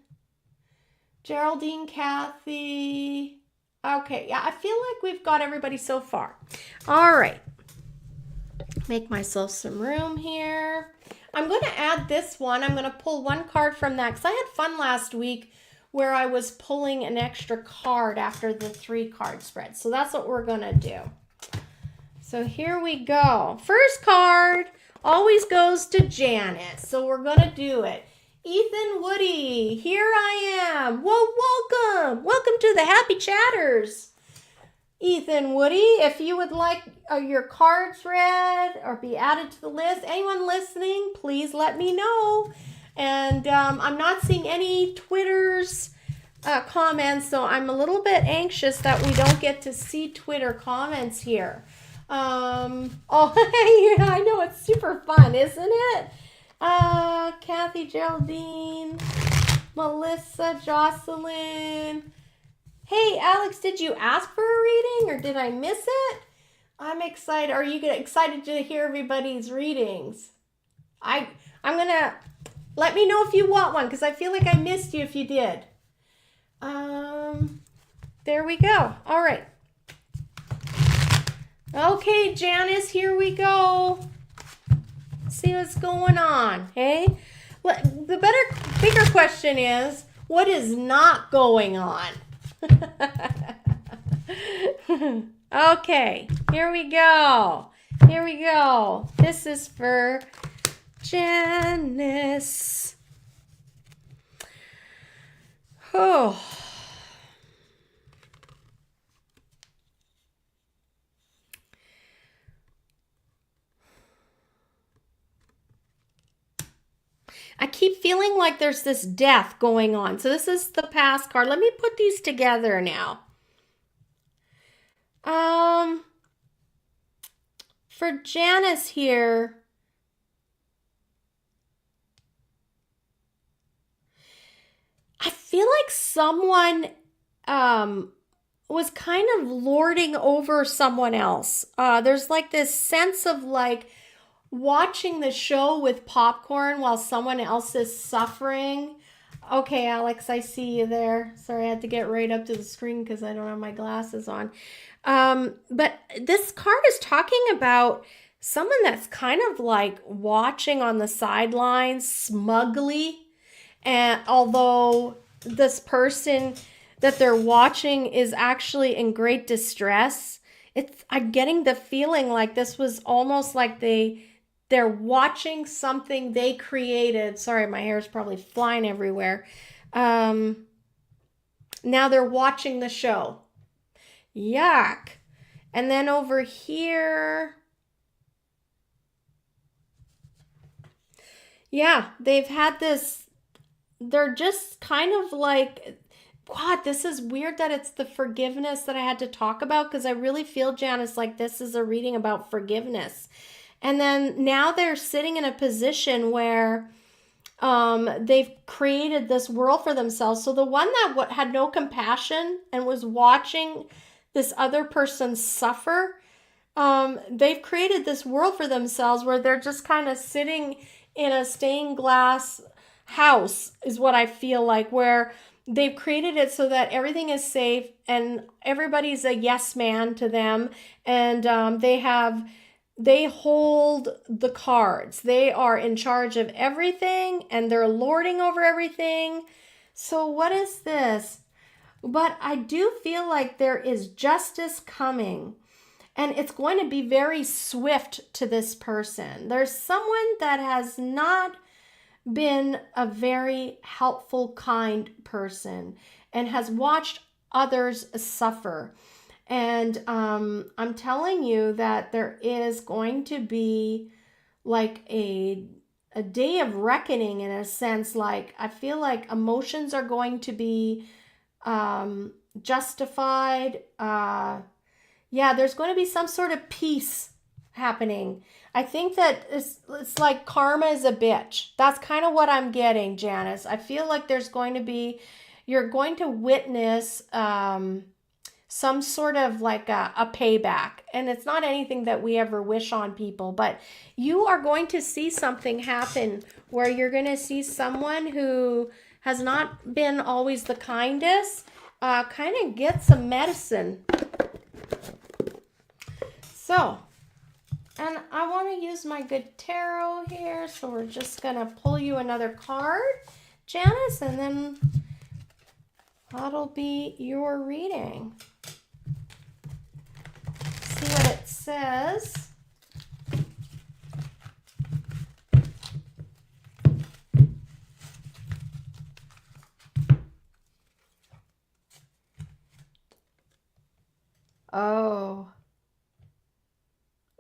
Geraldine, Kathy. Okay, yeah, I feel like we've got everybody so far. All right. Make myself some room here. I'm going to add this one. I'm going to pull one card from that because I had fun last week where I was pulling an extra card after the 3-card spread. So that's what we're going to do. So here we go. First card always goes to Janice. So we're going to do it. Ethan Woody, here I am. Well, welcome. Welcome to the Happy Chatters. Ethan Woody, if you would like your cards read or be added to the list, anyone listening, please let me know. And I'm not seeing any Twitter's comments, so I'm a little bit anxious that we don't get to see Twitter comments here. Oh, yeah, I know, it's super fun, isn't it? Kathy, Geraldine, Melissa, Jocelyn. Hey, Alex, did you ask for a reading or did I miss it? I'm excited. Are you excited to hear everybody's readings? I'm going to let me know if you want one because I feel like I missed you if you did. There we go. All right. Okay, Janice, here we go. See what's going on, hey? The bigger question is, what is not going on? Okay, here we go. Here we go. This is for Janice. Oh. I keep feeling like there's this death going on. So this is the past card. Let me put these together now. For Janice here, I feel like someone was kind of lording over someone else. There's like this sense of like watching the show with popcorn while someone else is suffering. Okay, Alex, I see you there. Sorry, I had to get right up to the screen because I don't have my glasses on. But this card is talking about someone that's kind of like watching on the sidelines smugly. And although this person that they're watching is actually in great distress, I'm getting the feeling like this was almost like they're watching something they created. Sorry, my hair is probably flying everywhere. Now they're watching the show. Yuck. And then over here, yeah, they've had this, they're just kind of like, God, this is weird that it's the forgiveness that I had to talk about because I really feel, Janice, like this is a reading about forgiveness. And then now they're sitting in a position where they've created this world for themselves. So the one that had no compassion and was watching this other person suffer, they've created this world for themselves where they're just kind of sitting in a stained glass house is what I feel like, where they've created it so that everything is safe and everybody's a yes man to them, and they hold the cards. They are in charge of everything and they're lording over everything. So what is this? But I do feel like there is justice coming, and it's going to be very swift to this person. There's someone that has not been a very helpful, kind person and has watched others suffer. And I'm telling you that there is going to be like a day of reckoning, in a sense. Like, I feel like emotions are going to be justified. Yeah, there's going to be some sort of peace happening. I think that it's like karma is a bitch. That's kind of what I'm getting, Janice. I feel like you're going to witness some sort of like a payback. And it's not anything that we ever wish on people, but you are going to see something happen where you're going to see someone who has not been always the kindest kind of get some medicine. So, and I want to use my good tarot here, so we're just going to pull you another card, Janice, and then that'll be your reading. See what it says. Oh,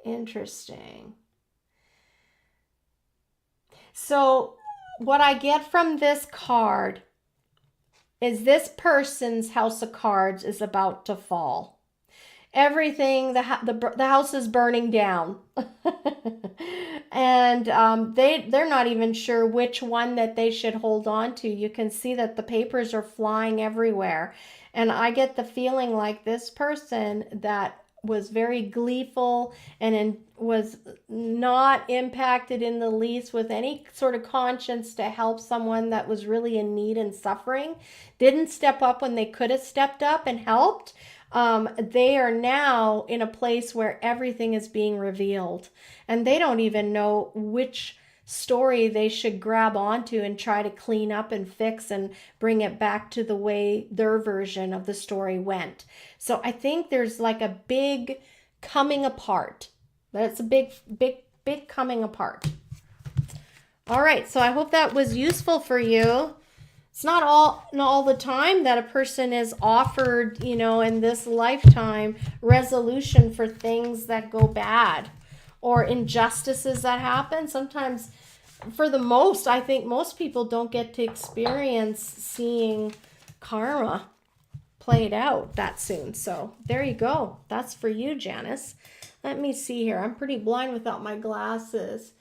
interesting. So what I get from this card is this person's house of cards is about to fall. Everything, the house is burning down. And they're not even sure which one that they should hold on to. You can see that the papers are flying everywhere. And I get the feeling like this person that was very gleeful and was not impacted in the least with any sort of conscience to help someone that was really in need and suffering, didn't step up when they could have stepped up and helped. They are now in a place where everything is being revealed, and they don't even know which story they should grab onto and try to clean up and fix and bring it back to the way their version of the story went. So I think there's like a big coming apart. That's a big coming apart. All right, so I hope that was useful for you. It's not all the time that a person is offered, in this lifetime, resolution for things that go bad or injustices that happen. Sometimes, I think most people don't get to experience seeing karma played out that soon. So there you go. That's for you, Janice. Let me see here. I'm pretty blind without my glasses.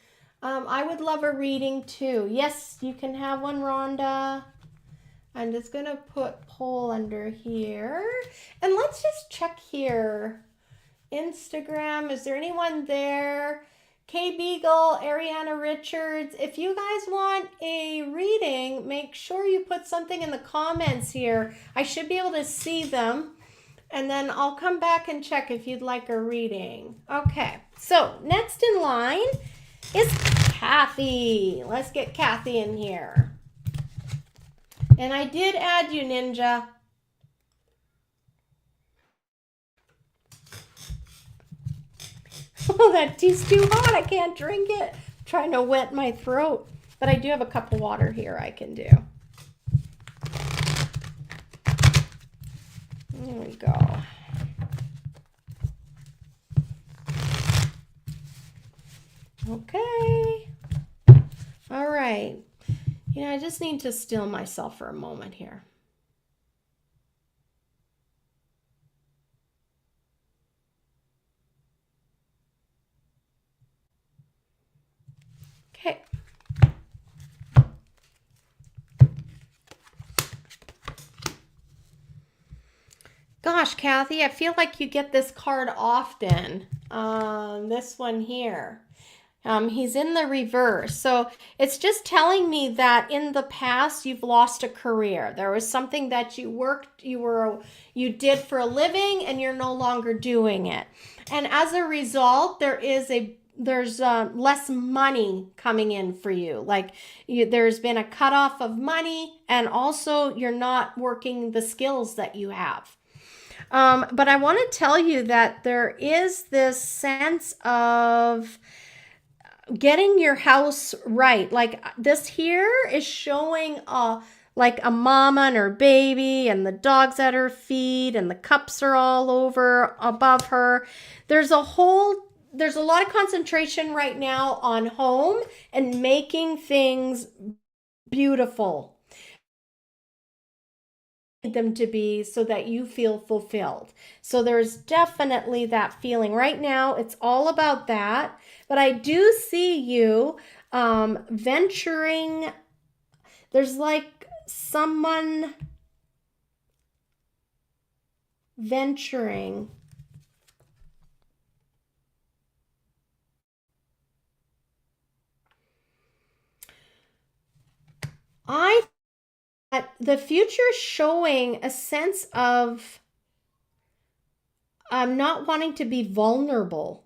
I would love a reading too. Yes, you can have one, Rhonda. I'm just going to put poll under here. And let's just check here. Instagram, is there anyone there? Kay Beagle, Ariana Richards. If you guys want a reading, make sure you put something in the comments here. I should be able to see them. And then I'll come back and check if you'd like a reading. Okay, so next in line is Kathy. Let's get Kathy in here. And I did add you, Ninja. Oh, that tea's too hot. I can't drink it. I'm trying to wet my throat. But I do have a cup of water here I can do. There we go. Okay. All right. I just need to still myself for a moment here. Okay. Gosh, Kathy, I feel like you get this card often. This one here. He's in the reverse. So it's just telling me that in the past you've lost a career. There was something that you did for a living and you're no longer doing it. And as a result, there's less money coming in for you. Like there's been a cutoff of money, and also you're not working the skills that you have. But I want to tell you that there is this sense of getting your house right. Like this here is showing like a mama and her baby and the dogs at her feet and the cups are all over above her. There's a lot of concentration right now on home and making things beautiful them to be, so that you feel fulfilled. So there's definitely that feeling right now. It's all about that. But I do see you venturing. There's like someone venturing. The future showing a sense of not wanting to be vulnerable.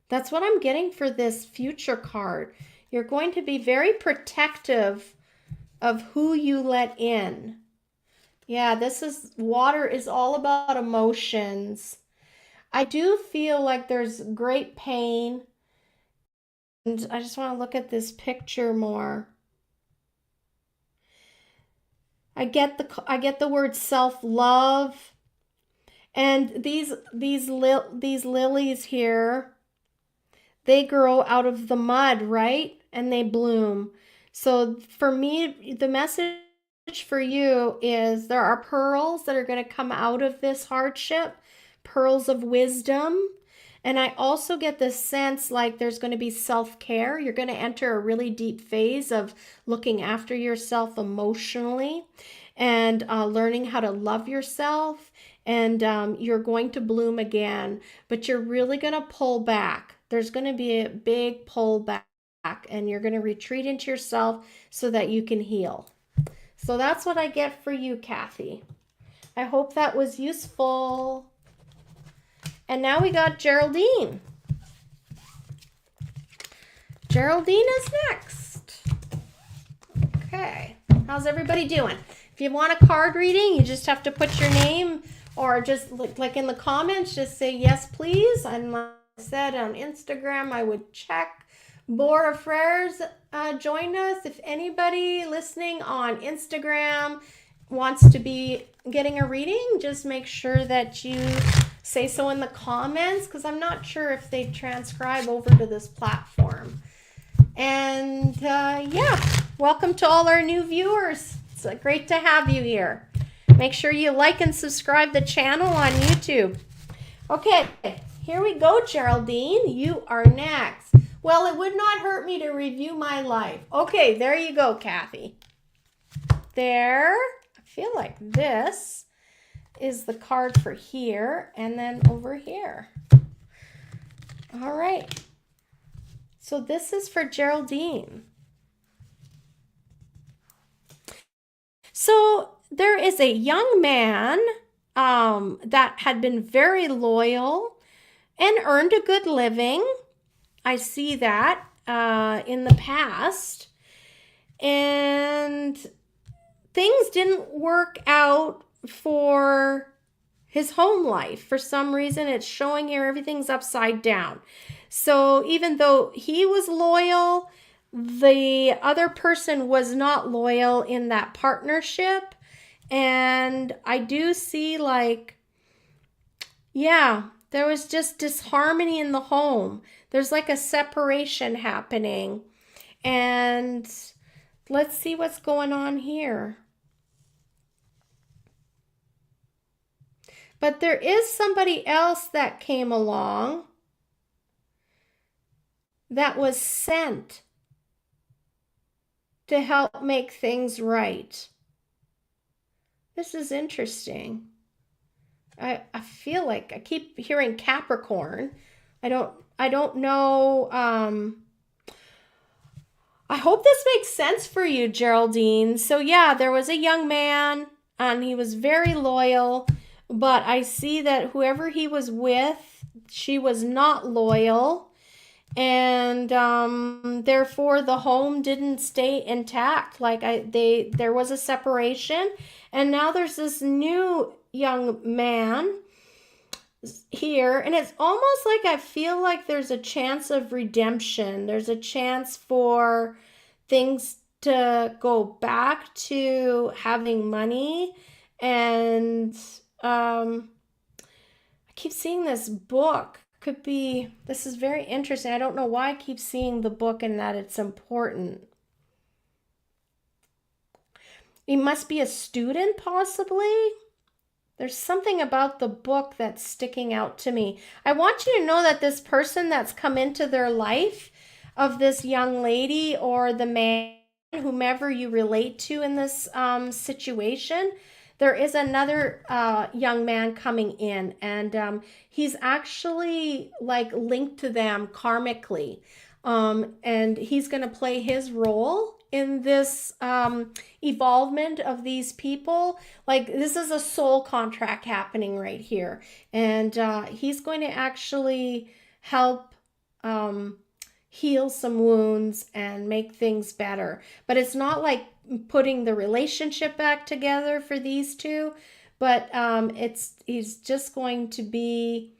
That's what I'm getting for this future card. You're going to be very protective of who you let in. Yeah, water is all about emotions. I do feel like there's great pain. And I just want to look at this picture more. I get the word self-love. And these lilies here, they grow out of the mud, right? And they bloom. So for me, the message for you is there are pearls that are going to come out of this hardship, pearls of wisdom. And I also get this sense like there's going to be self-care. You're going to enter a really deep phase of looking after yourself emotionally and learning how to love yourself. And you're going to bloom again, but you're really going to pull back. There's going to be a big pull back, and you're going to retreat into yourself so that you can heal. So that's what I get for you, Kathy. I hope that was useful. And now we got Geraldine. Geraldine is next. Okay. How's everybody doing? If you want a card reading, you just have to put your name, or just like in the comments, just say yes, please. And like I said, on Instagram, I would check. Bora Frères joined us. If anybody listening on Instagram wants to be getting a reading, just make sure that you say so in the comments, because I'm not sure if they transcribe over to this platform. And yeah, welcome to all our new viewers. It's great to have you here. Make sure you like and subscribe the channel on YouTube. Okay, here we go, Geraldine. You are next. Well, it would not hurt me to review my life. Okay, there you go, Kathy. There. I feel like this is the card for here, and then over here. All right. So this is for Geraldine. So there is a young man that had been very loyal and earned a good living. I see that in the past. And things didn't work out for his home life. For some reason, it's showing here everything's upside down. So even though he was loyal, the other person was not loyal in that partnership. And I do see like, yeah, there was just disharmony in the home. There's like a separation happening. And let's see what's going on here. But there is somebody else that came along that was sent to help make things right. This is interesting. I feel like I keep hearing Capricorn. I don't know. I hope this makes sense for you, Geraldine. So yeah, there was a young man and he was very loyal, but I see that whoever he was with, she was not loyal, and therefore the home didn't stay intact. Like there was a separation, and now there's this new young man here, and it's almost like I feel like there's a chance of redemption. There's a chance for things to go back to having money, and I keep seeing this book. Could be, this is very interesting. I don't know why I keep seeing the book and that it's important. He must be a student, possibly. There's something about the book that's sticking out to me. I want you to know that this person that's come into their life, of this young lady or the man, whomever you relate to in this situation, there is another young man coming in, and he's actually like linked to them karmically, and he's going to play his role in this evolvement of these people. Like, this is a soul contract happening right here, and he's going to actually help heal some wounds and make things better. But it's not like putting the relationship back together for these two, but he's just going to be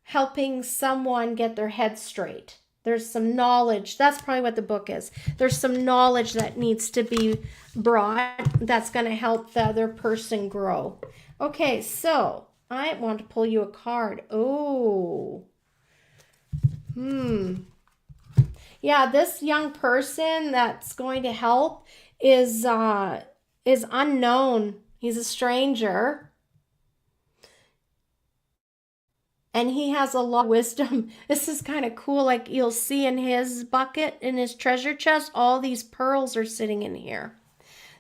helping someone get their head straight. There's some knowledge. That's probably what the book is. There's some knowledge that needs to be brought that's going to help the other person grow. Okay, so I want to pull you a card. Oh. Yeah, this young person that's going to help is unknown. He's a stranger. And he has a lot of wisdom. This is kind of cool. Like, you'll see in his bucket, in his treasure chest, all these pearls are sitting in here.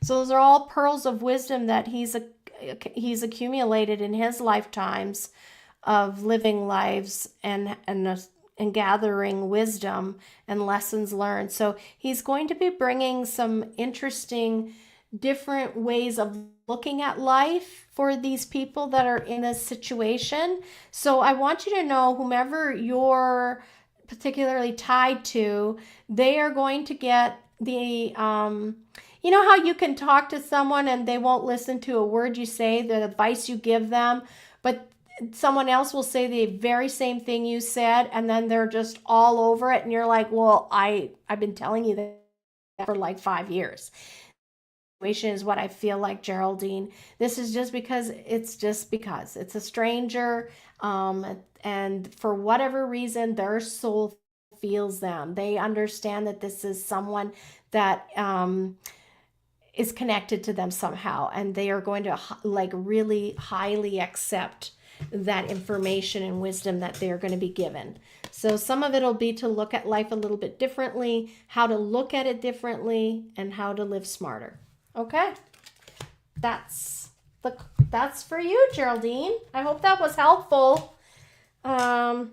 So those are all pearls of wisdom that he's accumulated in his lifetimes of living lives and gathering wisdom and lessons learned. So he's going to be bringing some interesting, different ways of looking at life for these people that are in this situation. So I want you to know, whomever you're particularly tied to, they are going to get the, you know how you can talk to someone and they won't listen to a word you say, the advice you give them, but someone else will say the very same thing you said, and then they're just all over it, and you're like, well, I've been telling you that for like 5 years. Is what I feel like, Geraldine. This is just because it's a stranger, and for whatever reason their soul feels them. They understand that this is someone that is connected to them somehow, and they are going to like really highly accept that information and wisdom that they're going to be given. So some of it'll be to look at life a little bit differently, how to look at it differently, and how to live smarter. Okay, that's for you, Geraldine. I hope that was helpful. I'm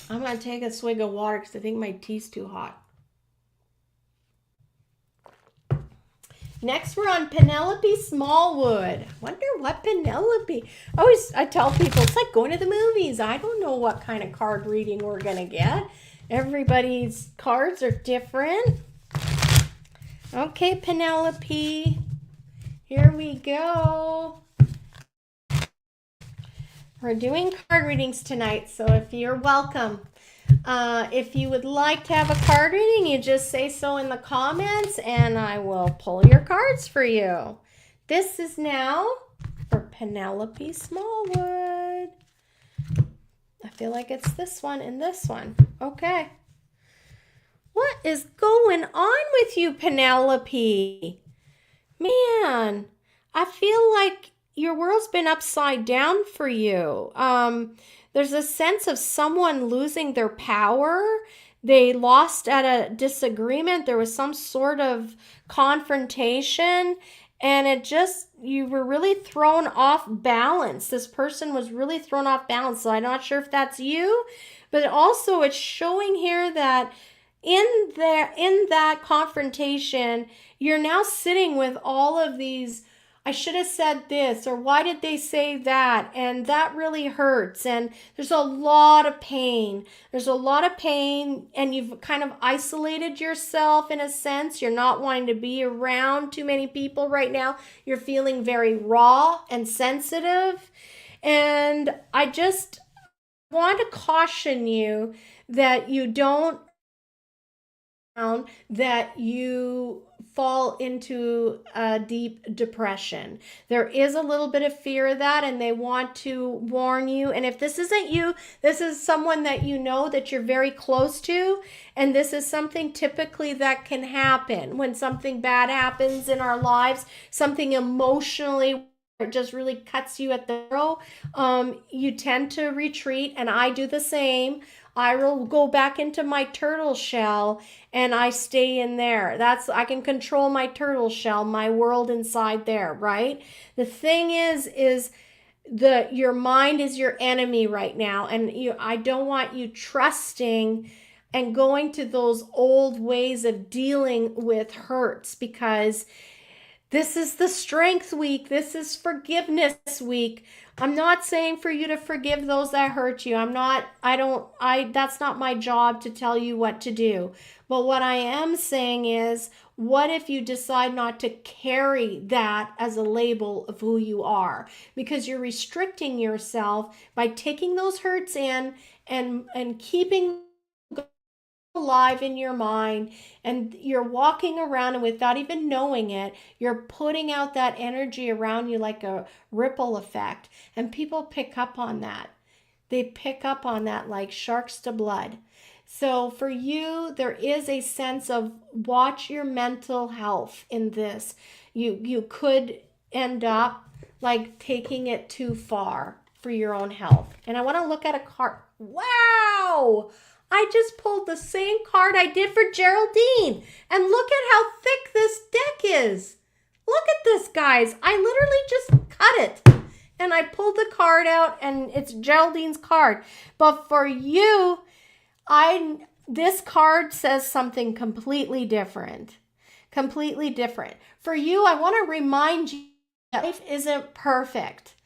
gonna take a swig of water because I think my tea's too hot. Next, we're on Penelope Smallwood. Wonder what Penelope. I tell people it's like going to the movies. I don't know what kind of card reading we're gonna get. Everybody's cards are different. Okay, Penelope, here we go. We're doing card readings tonight, so if you're welcome. If you would like to have a card reading, you just say so in the comments, and I will pull your cards for you. This is now for Penelope Smallwood. I feel like it's this one and this one. Okay. What is going on with you, Penelope? Man, I feel like your world's been upside down for you. There's a sense of someone losing their power. They lost at a disagreement. There was some sort of confrontation, and you were really thrown off balance. This person was really thrown off balance. So I'm not sure if that's you, but also it's showing here that in that confrontation, you're now sitting with all of these, I should have said this, or why did they say that? And that really hurts. And there's a lot of pain. There's a lot of pain, and you've kind of isolated yourself in a sense. You're not wanting to be around too many people right now. You're feeling very raw and sensitive. And I just want to caution you that you don't that you fall into a deep depression. There is a little bit of fear of that, and they want to warn you. And if this isn't you, this is someone that you know that you're very close to, and this is something typically that can happen when something bad happens in our lives, something emotionally it just really cuts you at the arrow. You tend to retreat, and I do the same. I will go back into my turtle shell and I stay in there. I can control my turtle shell, my world inside there, right? The thing is your mind is your enemy right now, and I don't want you trusting and going to those old ways of dealing with hurts, because this is the strength week. This is forgiveness week. I'm not saying for you to forgive those that hurt you. That's not my job to tell you what to do. But what I am saying is, what if you decide not to carry that as a label of who you are? Because you're restricting yourself by taking those hurts in and keeping alive in your mind, and you're walking around, and without even knowing it, you're putting out that energy around you like a ripple effect, and people pick up on that. They pick up on that like sharks to blood. So for you, there is a sense of watch your mental health in this. You could end up like taking it too far for your own health. And I want to look at a card. Wow! I just pulled the same card I did for Geraldine. And look at how thick this deck is. Look at this, guys. I literally just cut it. And I pulled the card out, and it's Geraldine's card. But for you, this card says something completely different. Completely different. For you, I want to remind you that life isn't perfect.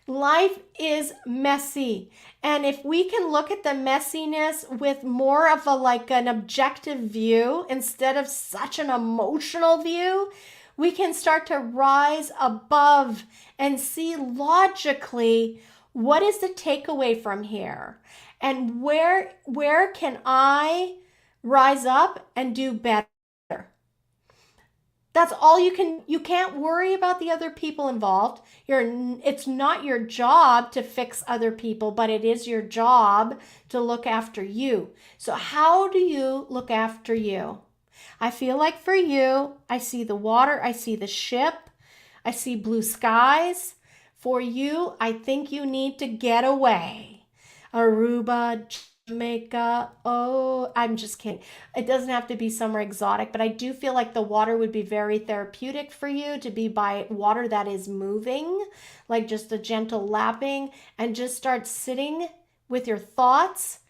Life is messy. And if we can look at the messiness with more of an objective view instead of such an emotional view, we can start to rise above and see logically what is the takeaway from here, and where can I rise up and do better. That's all you can't worry about the other people involved. It's not your job to fix other people, but it is your job to look after you. So how do you look after you? I feel like for you, I see the water, I see the ship, I see blue skies. For you, I think you need to get away. Aruba, Jamaica. Oh, I'm just kidding. It doesn't have to be somewhere exotic, but I do feel like the water would be very therapeutic for you to be by water that is moving, like just a gentle lapping, and just start sitting with your thoughts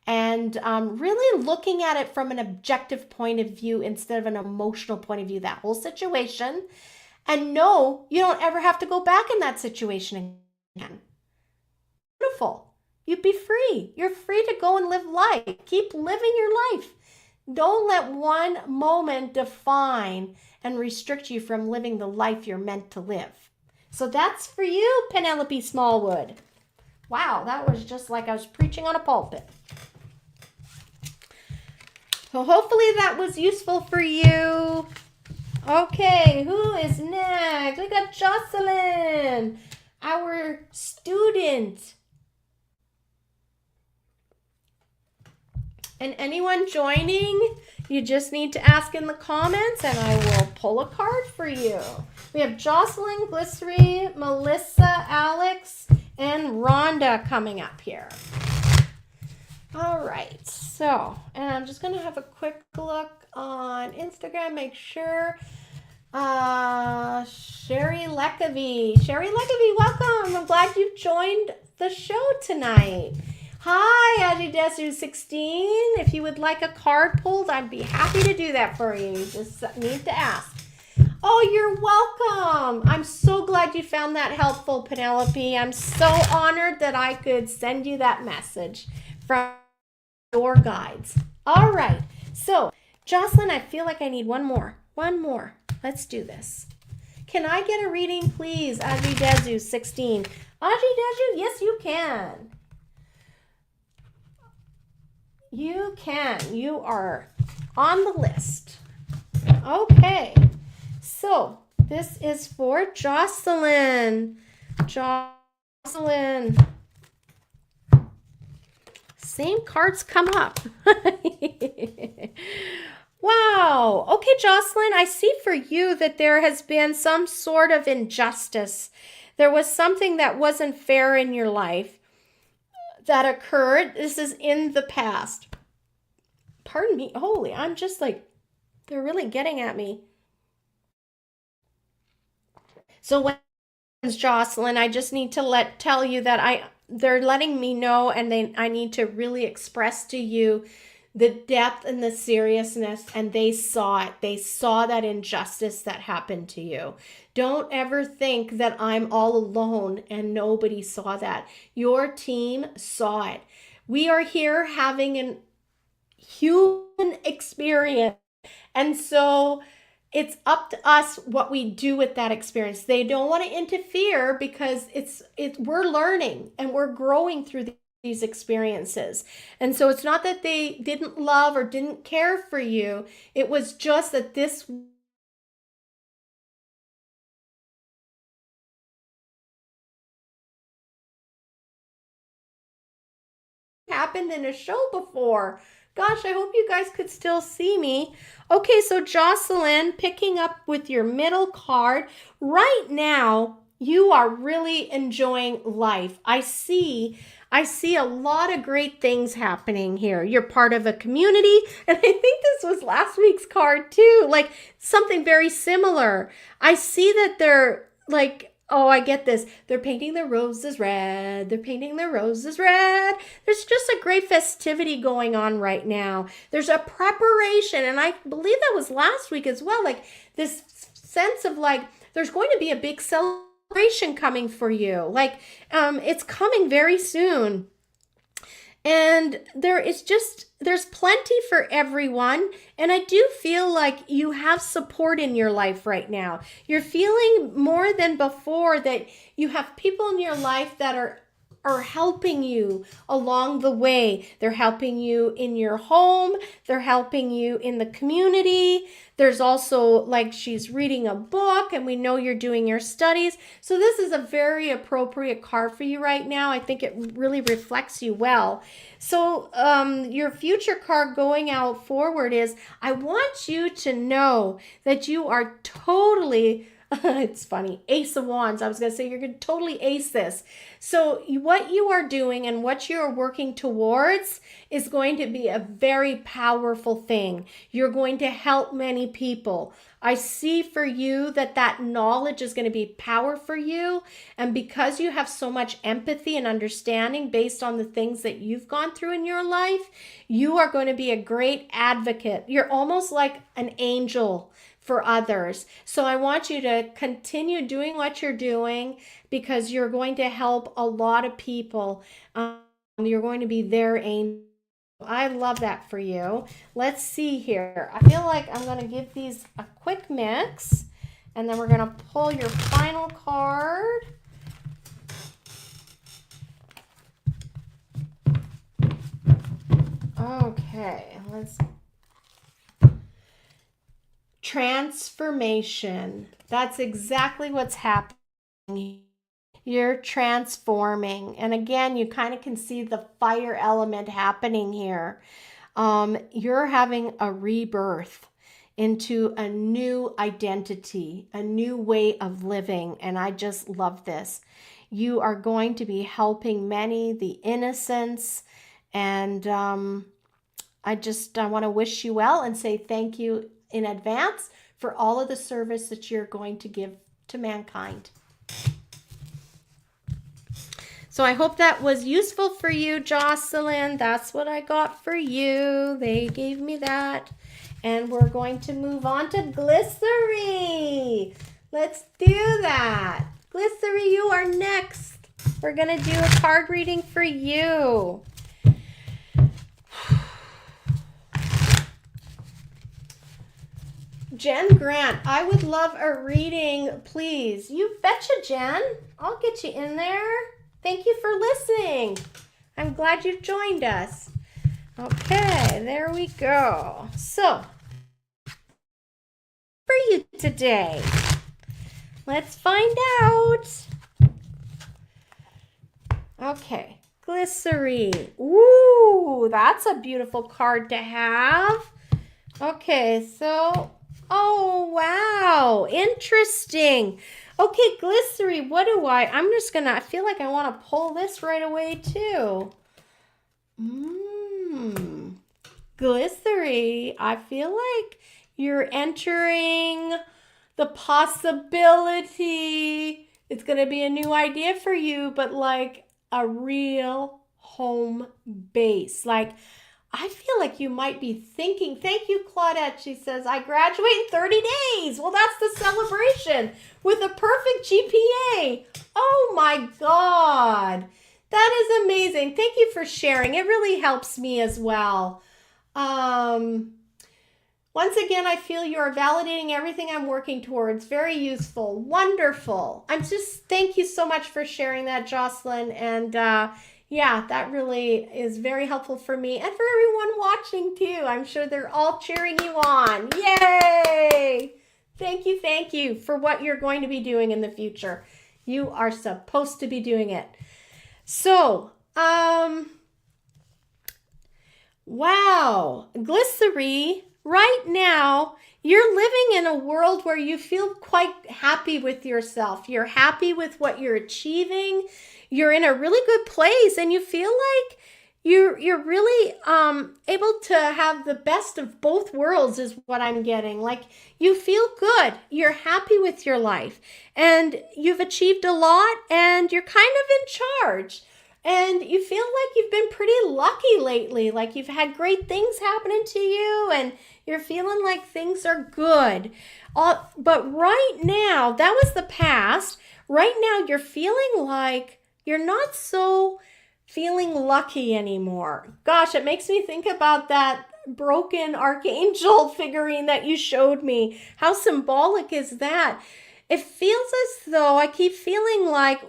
and really looking at it from an objective point of view instead of an emotional point of view, that whole situation. And no, you don't ever have to go back in that situation again. Beautiful. You'd be free. You're free to go and live life. Keep living your life. Don't let one moment define and restrict you from living the life you're meant to live. So that's for you, Penelope Smallwood. Wow, that was just like I was preaching on a pulpit. So hopefully that was useful for you. Okay, who is next? We got Jocelyn, our student. And anyone joining, you just need to ask in the comments and I will pull a card for you. We have Jocelyn, Glycery, Melissa, Alex, and Rhonda coming up here. All right, so, and I'm just going to have a quick look on Instagram, make sure Sherry Leckovy. Sherry Leckovy, welcome. I'm glad you've joined the show tonight. Hi, Ajidesu16. If you would like a card pulled, I'd be happy to do that for you. You just need to ask. Oh, you're welcome. I'm so glad you found that helpful, Penelope. I'm so honored that I could send you that message from your guides. All right. So, Jocelyn, I feel like I need one more. One more. Let's do this. Can I get a reading, please? Ajidesu16. Ajidesu, yes, you can. You can. You are on the list. Okay. So, this is for Jocelyn. Jocelyn. Same cards come up. Wow. Okay, Jocelyn, I see for you that there has been some sort of injustice. There was something that wasn't fair in your life that occurred. This is in the past. Pardon me. Holy, I'm just like, they're really getting at me. So when Jocelyn, I just need to tell you that they're letting me know, and I need to really express to you the depth and the seriousness, and they saw it. They saw that injustice that happened to you. Don't ever think that I'm all alone and nobody saw that. Your team saw it. We are here having a human experience, and so it's up to us what we do with that experience. They don't want to interfere because we're learning and we're growing through these experiences. And so it's not that they didn't love or didn't care for you. It was just that this happened in a show before. Gosh, I hope you guys could still see me. Okay, so Jocelyn, picking up with your middle card, right now you are really enjoying life. I see a lot of great things happening here. You're part of a community, and I think this was last week's card too, like something very similar. I see that they're like, oh, I get this. They're painting their roses red. They're painting their roses red. There's just a great festivity going on right now. There's a preparation, and I believe that was last week as well. Like this sense of like, there's going to be a big celebration coming for you. Like, it's coming very soon. And there's plenty for everyone. And I do feel like you have support in your life right now. You're feeling more than before that you have people in your life that are helping you along the way. They're helping you in your home. They're helping you in the community. There's also like she's reading a book, and we know you're doing your studies. So this is a very appropriate card for you right now. I think it really reflects you well. So your future card going out forward is, I want you to know that you are totally it's funny. Ace of Wands. I was going to say you're going to totally ace this. So what you are doing and what you're working towards is going to be a very powerful thing. You're going to help many people. I see for you that knowledge is going to be power for you. And because you have so much empathy and understanding based on the things that you've gone through in your life, you are going to be a great advocate. You're almost like an angel for others. So I want you to continue doing what you're doing, because you're going to help a lot of people. You're going to be their angel. I love that for you. Let's see here. I feel like I'm going to give these a quick mix, and then we're going to pull your final card. Okay, let's transformation. That's exactly what's happening. You're transforming. And again, you kind of can see the fire element happening here. You're having a rebirth into a new identity, a new way of living. And I just love this. You are going to be helping many, the innocents. And I want to wish you well and say thank you in advance for all of the service that you're going to give to mankind. So I hope that was useful for you, Jocelyn. That's what I got for you. They gave me that. And we're going to move on to Glycery. Let's do that. Glycery, you are next. We're going to do a card reading for you. Jen Grant, I would love a reading, please. You betcha, Jen. I'll get you in there. Thank you for listening. I'm glad you joined us. Okay, there we go. So, for you today, let's find out. Okay, Glycery. Ooh, that's a beautiful card to have. Okay, so, oh, wow, interesting. Okay, Glycery, what do I feel like I want to pull this right away too. Glycery, I feel like you're entering the possibility. It's going to be a new idea for you, but like a real home base. Like, I feel like you might be thinking, thank you, Claudette. She says, I graduate in 30 days. Well, that's the celebration with a perfect GPA. Oh my God. That is amazing. Thank you for sharing. It really helps me as well. Once again, I feel you are validating everything I'm working towards. Very useful. Wonderful. Thank you so much for sharing that, Jocelyn. And yeah, that really is very helpful for me and for everyone watching too. I'm sure they're all cheering you on. Yay! Thank you for what you're going to be doing in the future. You are supposed to be doing it. So, wow, Glycery, right now, you're living in a world where you feel quite happy with yourself. You're happy with what you're achieving. You're in a really good place and you feel like you're really able to have the best of both worlds is what I'm getting. Like you feel good. You're happy with your life and you've achieved a lot and you're kind of in charge. And you feel like you've been pretty lucky lately. Like you've had great things happening to you and you're feeling like things are good. But right now, that was the past. Right now, you're feeling like you're not so feeling lucky anymore. Gosh, it makes me think about that broken archangel figurine that you showed me. How symbolic is that? It feels as though I keep feeling like,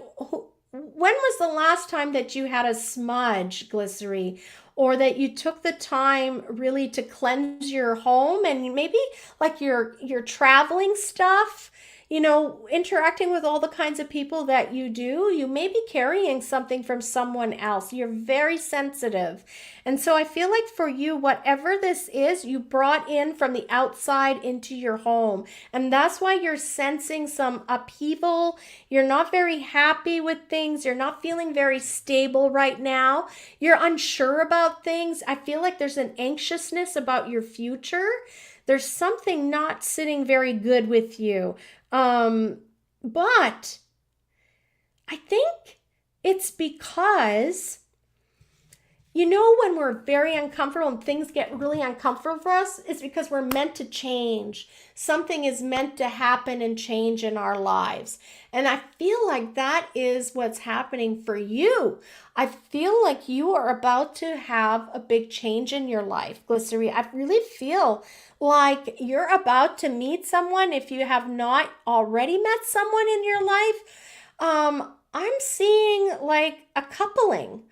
when was the last time that you had a smudge, Glycery? Or that you took the time really to cleanse your home and maybe like your traveling stuff, interacting with all the kinds of people that you do, you may be carrying something from someone else. You're very sensitive. And so I feel like for you, whatever this is, you brought in from the outside into your home. And that's why you're sensing some upheaval. You're not very happy with things. You're not feeling very stable right now. You're unsure about things. I feel like there's an anxiousness about your future. There's something not sitting very good with you. But I think it's because, when we're very uncomfortable and things get really uncomfortable for us, it's because we're meant to change. Something is meant to happen and change in our lives. And I feel like that is what's happening for you. I feel like you are about to have a big change in your life, Glycery. I really feel like you're about to meet someone. If you have not already met someone in your life, I'm seeing like a coupling,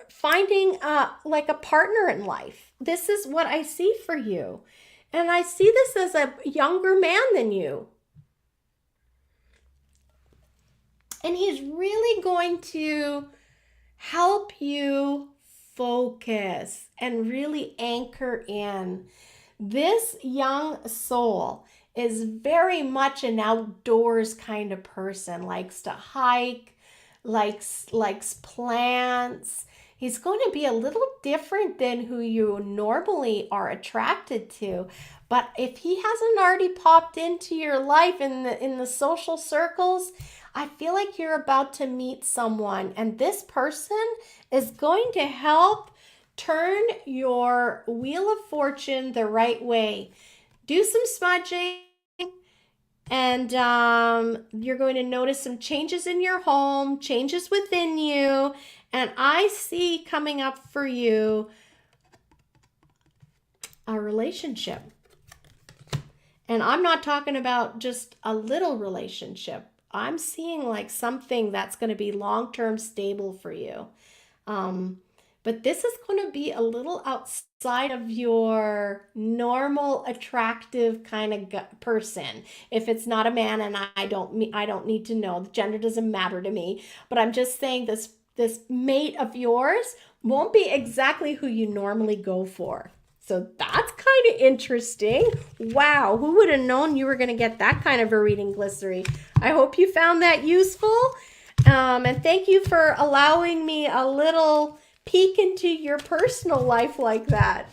finding like a partner in life. This is what I see for you. And I see this as a younger man than you. And he's really going to help you focus and really anchor in. This young soul is very much an outdoors kind of person, likes to hike, likes plants. He's going to be a little different than who you normally are attracted to. But if he hasn't already popped into your life in the social circles, I feel like you're about to meet someone, and this person is going to help turn your wheel of fortune the right way. Do some smudging, and you're going to notice some changes in your home, changes within you. And I see coming up for you a relationship. And I'm not talking about just a little relationship. I'm seeing like something that's going to be long-term stable for you. But this is going to be a little outside of your normal attractive kind of person. If it's not a man, and I don't need to know, the gender doesn't matter to me, but I'm just saying this mate of yours won't be exactly who you normally go for. So that's kind of interesting. Wow, who would have known you were going to get that kind of a reading, Glycery? I hope you found that useful. And thank you for allowing me a little peek into your personal life like that.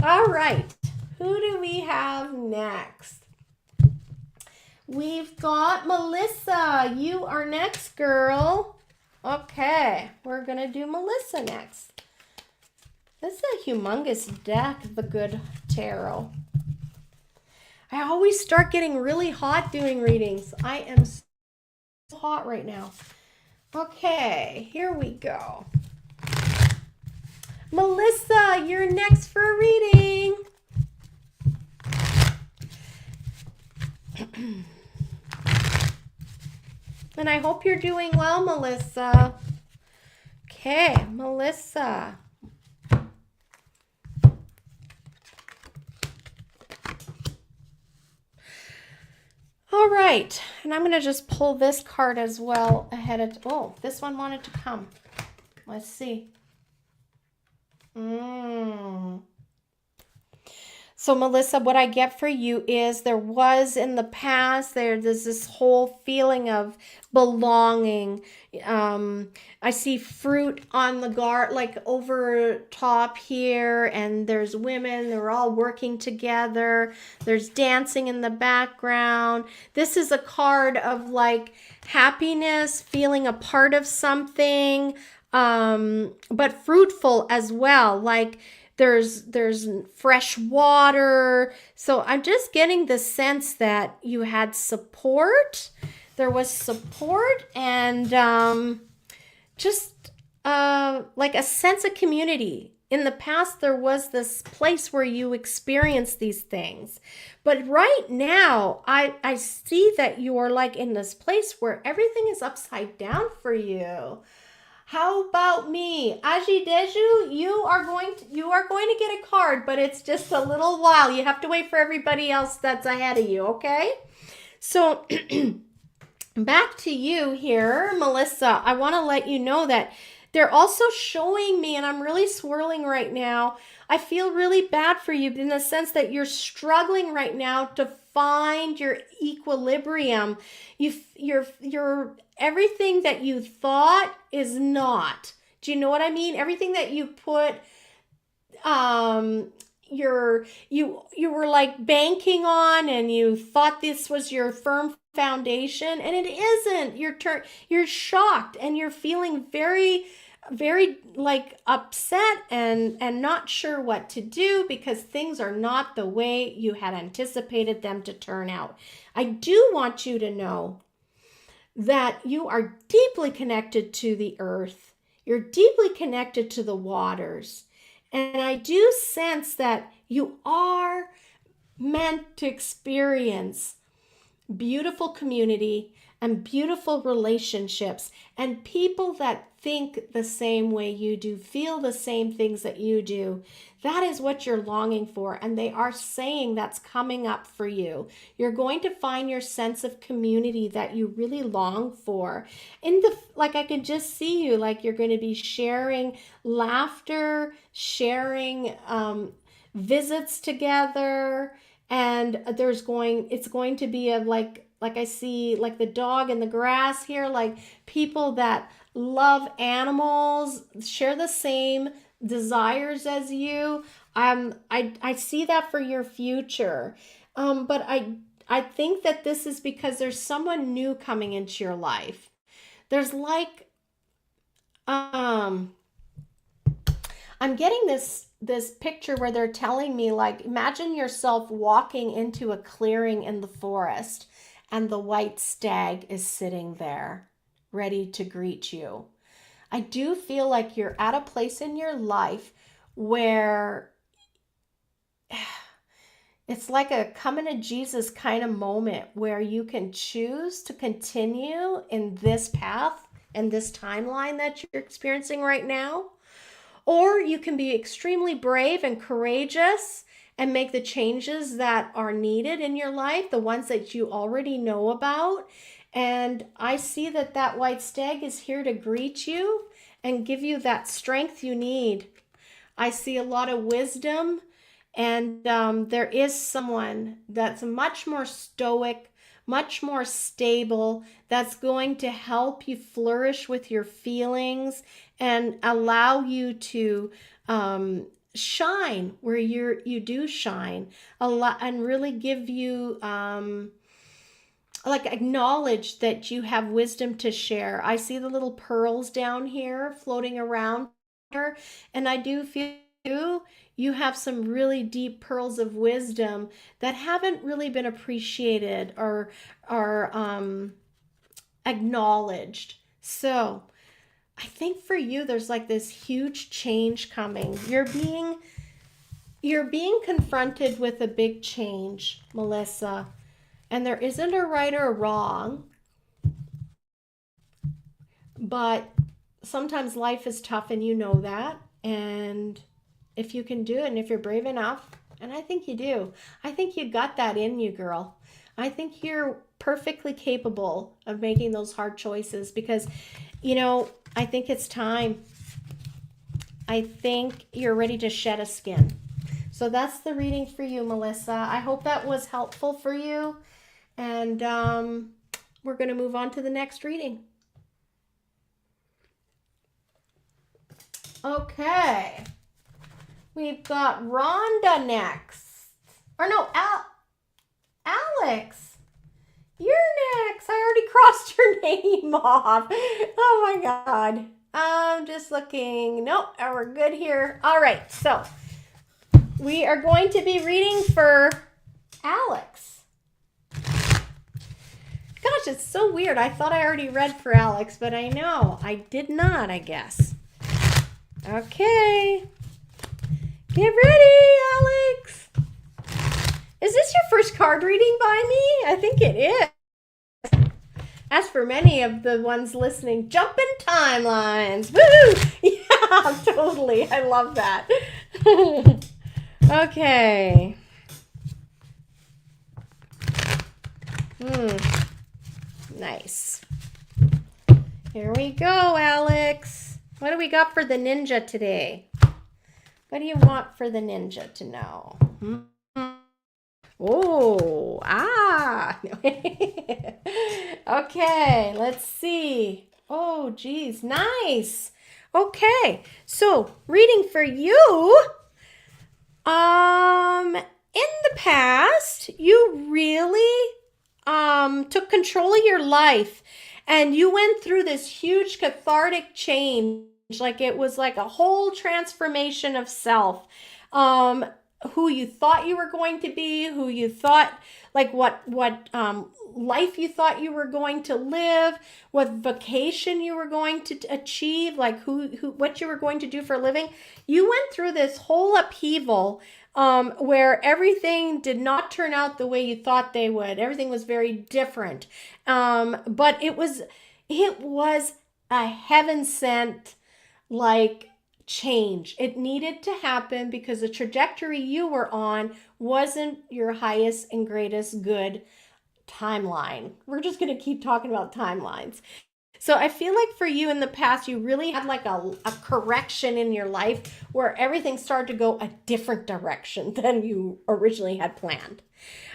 All right, who do we have next? We've got Melissa. You are next, girl. Okay, we're going to do Melissa next. This is a humongous deck, the Good Tarot. I always start getting really hot doing readings. I am so hot right now. Okay, here we go. Melissa, you're next for a reading. And I hope you're doing well, Melissa. Okay, Melissa. All right, and I'm going to just pull this card as well ahead of, oh, this one wanted to come. Let's see. So Melissa, what I get for you is there was in the past, there's this whole feeling of belonging. I see fruit on the like over top here, and there's women, they're all working together. There's dancing in the background. This is a card of like happiness, feeling a part of something, but fruitful as well. Like there's fresh water. So I'm just getting the sense that you had support. There was support and just like a sense of community. In the past, there was this place where you experienced these things. But right now, I see that you are like in this place where everything is upside down for you. How about me? Aji Deju, you are going to get a card, but it's just a little while. You have to wait for everybody else that's ahead of you, okay? So back to you here, Melissa. I want to let you know that they're also showing me, and I'm really swirling right now, I feel really bad for you in the sense that you're struggling right now to find your equilibrium. You're everything that you thought is not. Do you know what I mean? Everything that you put you were like banking on, and you thought this was your firm foundation, and it isn't. You're shocked, and you're feeling very like upset and not sure what to do because things are not the way you had anticipated them to turn out. I do want you to know that you are deeply connected to the earth. You're deeply connected to the waters. And I do sense that you are meant to experience beautiful community and beautiful relationships and people that think the same way you do, feel the same things that you do. That is what you're longing for, and they are saying that's coming up for you. You're going to find your sense of community that you really long for. Like I can just see you, like you're going to be sharing laughter, sharing visits together, and it's going to be a like I see like the dog in the grass here, like people that love animals, share the same desires as you. I see that for your future. But I think that this is because there's someone new coming into your life. There's like um I'm getting this picture where they're telling me, like, imagine yourself walking into a clearing in the forest and the white stag is sitting there ready to greet you. I do feel like you're at a place in your life where it's like a coming to Jesus kind of moment where you can choose to continue in this path and this timeline that you're experiencing right now, or you can be extremely brave and courageous and make the changes that are needed in your life, the ones that you already know about. And I see that that white stag is here to greet you and give you that strength you need. I see a lot of wisdom, and there is someone that's much more stoic, much more stable, that's going to help you flourish with your feelings and allow you to shine where you do shine a lot, and really give you like acknowledge that you have wisdom to share. I see the little pearls down here floating around her, and I do feel you have some really deep pearls of wisdom that haven't really been appreciated or acknowledged. So I think for you, there's like this huge change coming. You're being confronted with a big change, Melissa, and there isn't a right or a wrong, but sometimes life is tough and you know that. And if you can do it, and if you're brave enough, and I think you do, I think you got that in you, girl. I think you're perfectly capable of making those hard choices because, I think it's time. I think you're ready to shed a skin. So that's the reading for you, Melissa. I hope that was helpful for you. And we're going to move on to the next reading. Okay. We've got Rhonda next. Or no, Alex. You're next. I already crossed your name off. Oh my God. I'm just looking. Nope, we're good here. All right, so we are going to be reading for Alex. Gosh, it's so weird. I thought I already read for Alex, but I know I did not, I guess. Okay. Get ready, Alex. Is this your first card reading by me? I think it is. As for many of the ones listening, jumping timelines. Woo! Yeah, totally. I love that. Okay. Nice. Here we go, Alex. What do we got for the ninja today? What do you want for the ninja to know? Oh, okay, let's see. Oh, geez, nice. Okay, so reading for you. In the past, you really took control of your life, and you went through this huge cathartic change. Like it was like a whole transformation of self. Who you thought you were going to be, who you thought, like what life you thought you were going to live, what vocation you were going to achieve, like what you were going to do for a living. You went through this whole upheaval where everything did not turn out the way you thought they would. Everything was very different. But it was a heaven sent like change. It needed to happen because the trajectory you were on wasn't your highest and greatest good timeline. We're just going to keep talking about timelines. So I feel like for you in the past, you really had like a correction in your life where everything started to go a different direction than you originally had planned.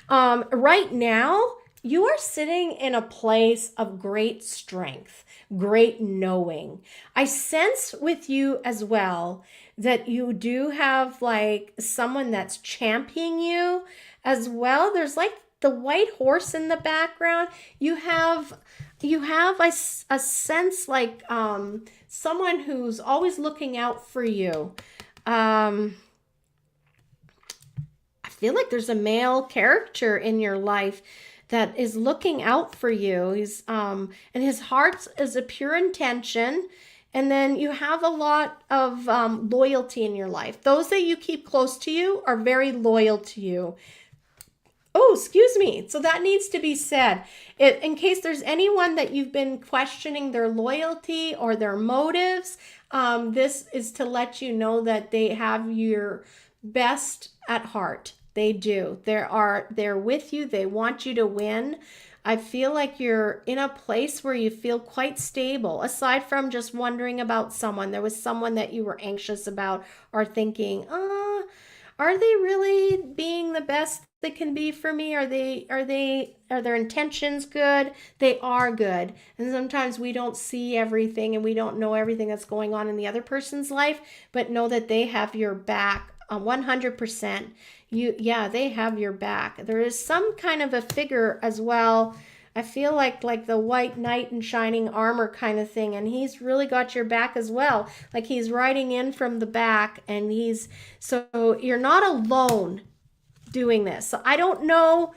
Right now, you are sitting in a place of great strength, great knowing. I sense with you as well that you do have like someone that's championing you as well. There's like the white horse in the background. You have a sense like someone who's always looking out for you. Um, I feel like there's a male character in your life that is looking out for you. He's and his heart is a pure intention. And then you have a lot of loyalty in your life. Those that you keep close to you are very loyal to you. Oh, excuse me. So that needs to be said. In case there's anyone that you've been questioning their loyalty or their motives, this is to let you know that they have your best at heart. They do. They're with you. They want you to win. I feel like you're in a place where you feel quite stable, aside from just wondering about someone. There was someone that you were anxious about or thinking, are they really being the best they can be for me? Are their intentions good? They are good. And sometimes we don't see everything and we don't know everything that's going on in the other person's life, but know that they have your back 100%. They have your back. There is some kind of a figure as well. I feel like the white knight in shining armor kind of thing, and he's really got your back as well. Like he's riding in from the back, and so you're not alone doing this. So I don't know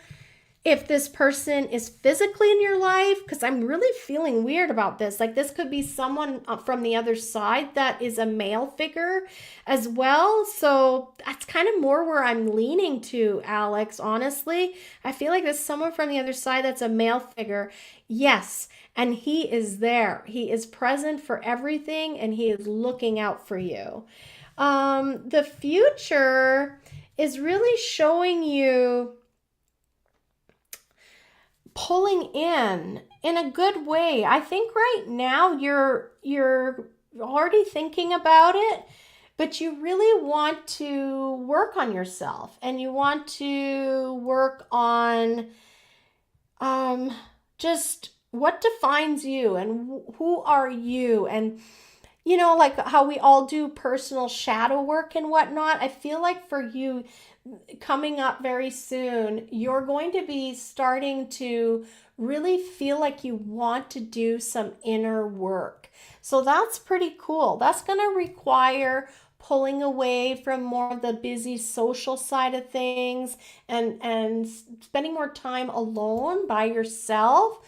if this person is physically in your life, because I'm really feeling weird about this. Like this could be someone from the other side that is a male figure as well. So that's kind of more where I'm leaning to, Alex, honestly. I feel like there's someone from the other side that's a male figure. Yes, and he is there. He is present for everything, and he is looking out for you. The future is really showing you pulling in a good way. I think right now you're already thinking about it, but you really want to work on yourself, and you want to work on just what defines you and who are you, and like how we all do personal shadow work and whatnot. I feel like for you, coming up very soon, you're going to be starting to really feel like you want to do some inner work. So that's pretty cool. That's going to require pulling away from more of the busy social side of things, and spending more time alone by yourself,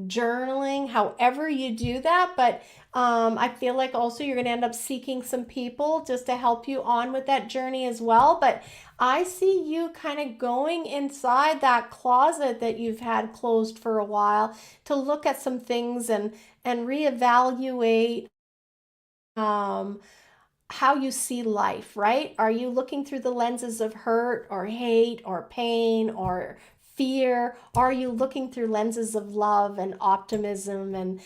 journaling, however you do that. But I feel like also you're going to end up seeking some people just to help you on with that journey as well. But I see you kind of going inside that closet that you've had closed for a while to look at some things and reevaluate how you see life, right? Are you looking through the lenses of hurt or hate or pain or fear? Are you looking through lenses of love and optimism and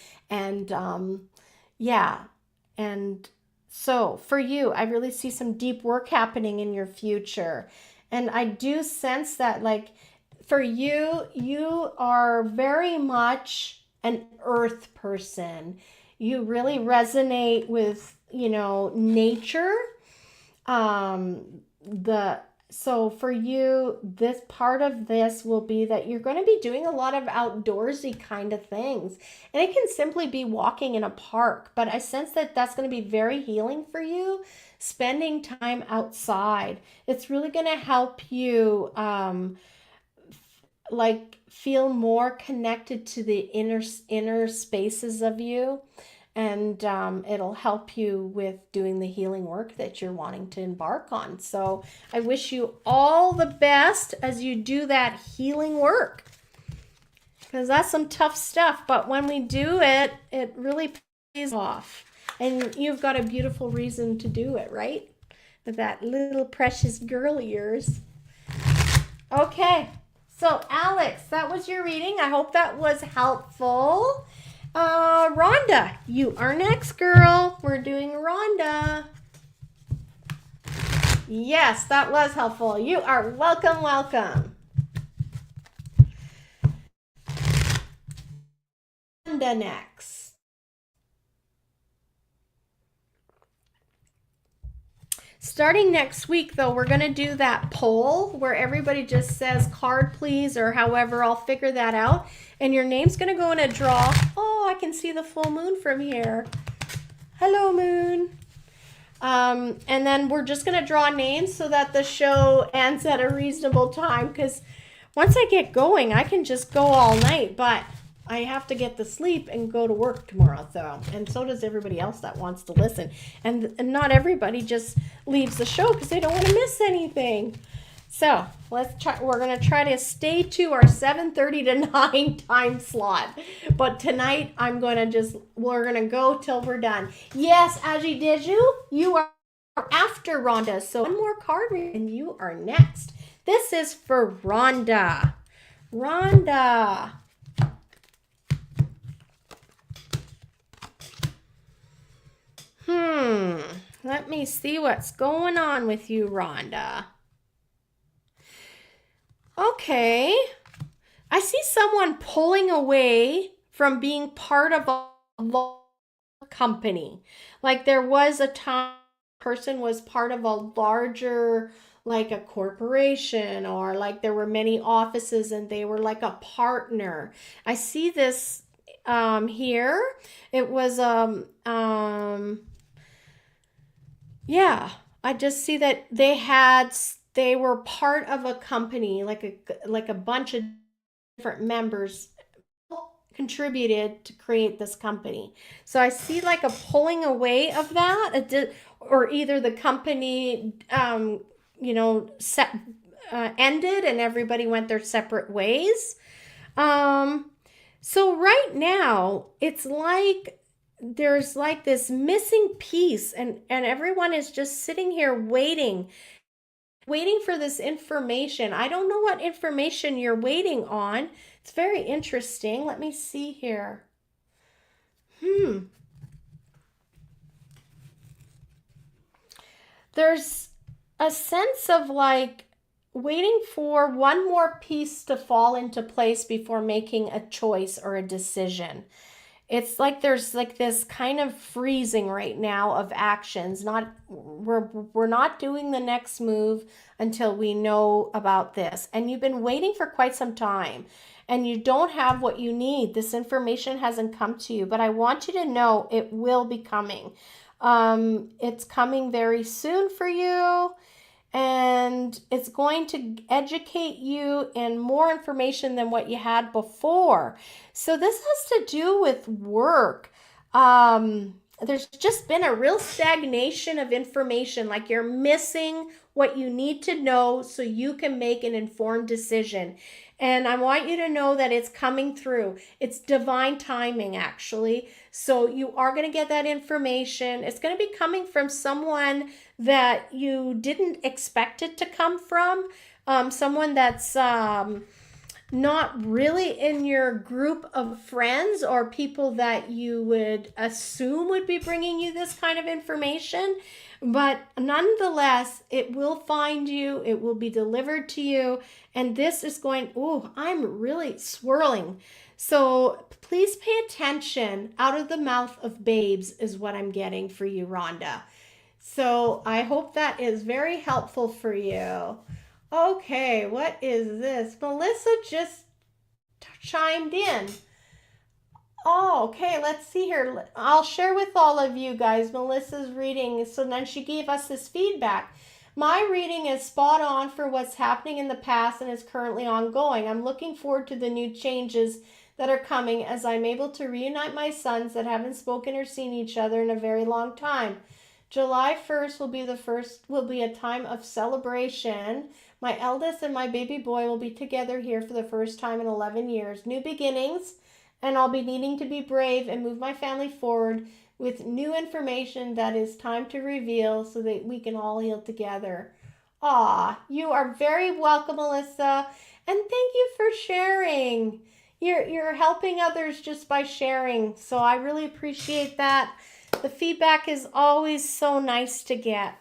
yeah. And so for you, I really see some deep work happening in your future. And I do sense that like for you, you are very much an earth person. You really resonate with, nature. The So for you, this part of this will be that you're going to be doing a lot of outdoorsy kind of things. And it can simply be walking in a park, but I sense that that's going to be very healing for you, spending time outside. It's really going to help you like feel more connected to the inner spaces of you, and it'll help you with doing the healing work that you're wanting to embark on. So I wish you all the best as you do that healing work, because that's some tough stuff, but when we do it, it really pays off, and you've got a beautiful reason to do it, right? With that little precious girl of yours. Okay, so Alex, that was your reading. I hope that was helpful. Rhonda, you are next, girl. We're doing Rhonda. Yes, that was helpful. You are welcome. Rhonda next. Starting next week, though, we're going to do that poll where everybody just says card, please, or however. I'll figure that out. And your name's going to go in a draw. Oh, I can see the full moon from here. Hello, moon. And then we're just going to draw names so that the show ends at a reasonable time, because once I get going, I can just go all night, but I have to get to sleep and go to work tomorrow. And so does everybody else that wants to listen. And not everybody just leaves the show because they don't want to miss anything. So let's try. We're going to try to stay to our 7:30 to 9 time slot. But tonight we're going to go till we're done. Yes, Aji, did you? You are after Rhonda. So one more card and you are next. This is for Rhonda. Rhonda. Let me see what's going on with you, Rhonda. Okay. I see someone pulling away from being part of a company. Like there was a time a person was part of a larger, like a corporation, or like there were many offices and they were like a partner. I see this here. It was yeah, I just see that they were part of a company, like a bunch of different members contributed to create this company. So I see like a pulling away of that, or either the company ended and everybody went their separate ways. So right now it's like there's like this missing piece, and everyone is just sitting here waiting for this information. I don't know what information you're waiting on. It's very interesting. Let me see here. There's a sense of like waiting for one more piece to fall into place before making a choice or a decision. It's like there's like this kind of freezing right now of actions. We're not doing the next move until we know about this. And you've been waiting for quite some time and you don't have what you need. This information hasn't come to you, but I want you to know it will be coming. It's coming very soon for you. And it's going to educate you in more information than what you had before. So this has to do with work. There's just been a real stagnation of information, like you're missing what you need to know so you can make an informed decision. And I want you to know that it's coming through. It's divine timing, actually. So you are going to get that information. It's going to be coming from someone that you didn't expect it to come from. Someone that's not really in your group of friends or people that you would assume would be bringing you this kind of information. But nonetheless, it will find you, it will be delivered to you, and this is going, I'm really swirling. So please pay attention. Out of the mouth of babes is what I'm getting for you, Rhonda. So I hope that is very helpful for you. Okay, what is this? Melissa just chimed in. Oh, okay, let's see here. I'll share with all of you guys Melissa's reading. So then she gave us this feedback. My reading is spot on for what's happening in the past and is currently ongoing. I'm looking forward to the new changes that are coming as I'm able to reunite my sons that haven't spoken or seen each other in a very long time. July 1st will be a time of celebration. My eldest and my baby boy will be together here for the first time in 11 years. New beginnings. And I'll be needing to be brave and move my family forward with new information that is time to reveal so that we can all heal together. You are very welcome, Melissa. And thank you for sharing. You're helping others just by sharing. So I really appreciate that. The feedback is always so nice to get.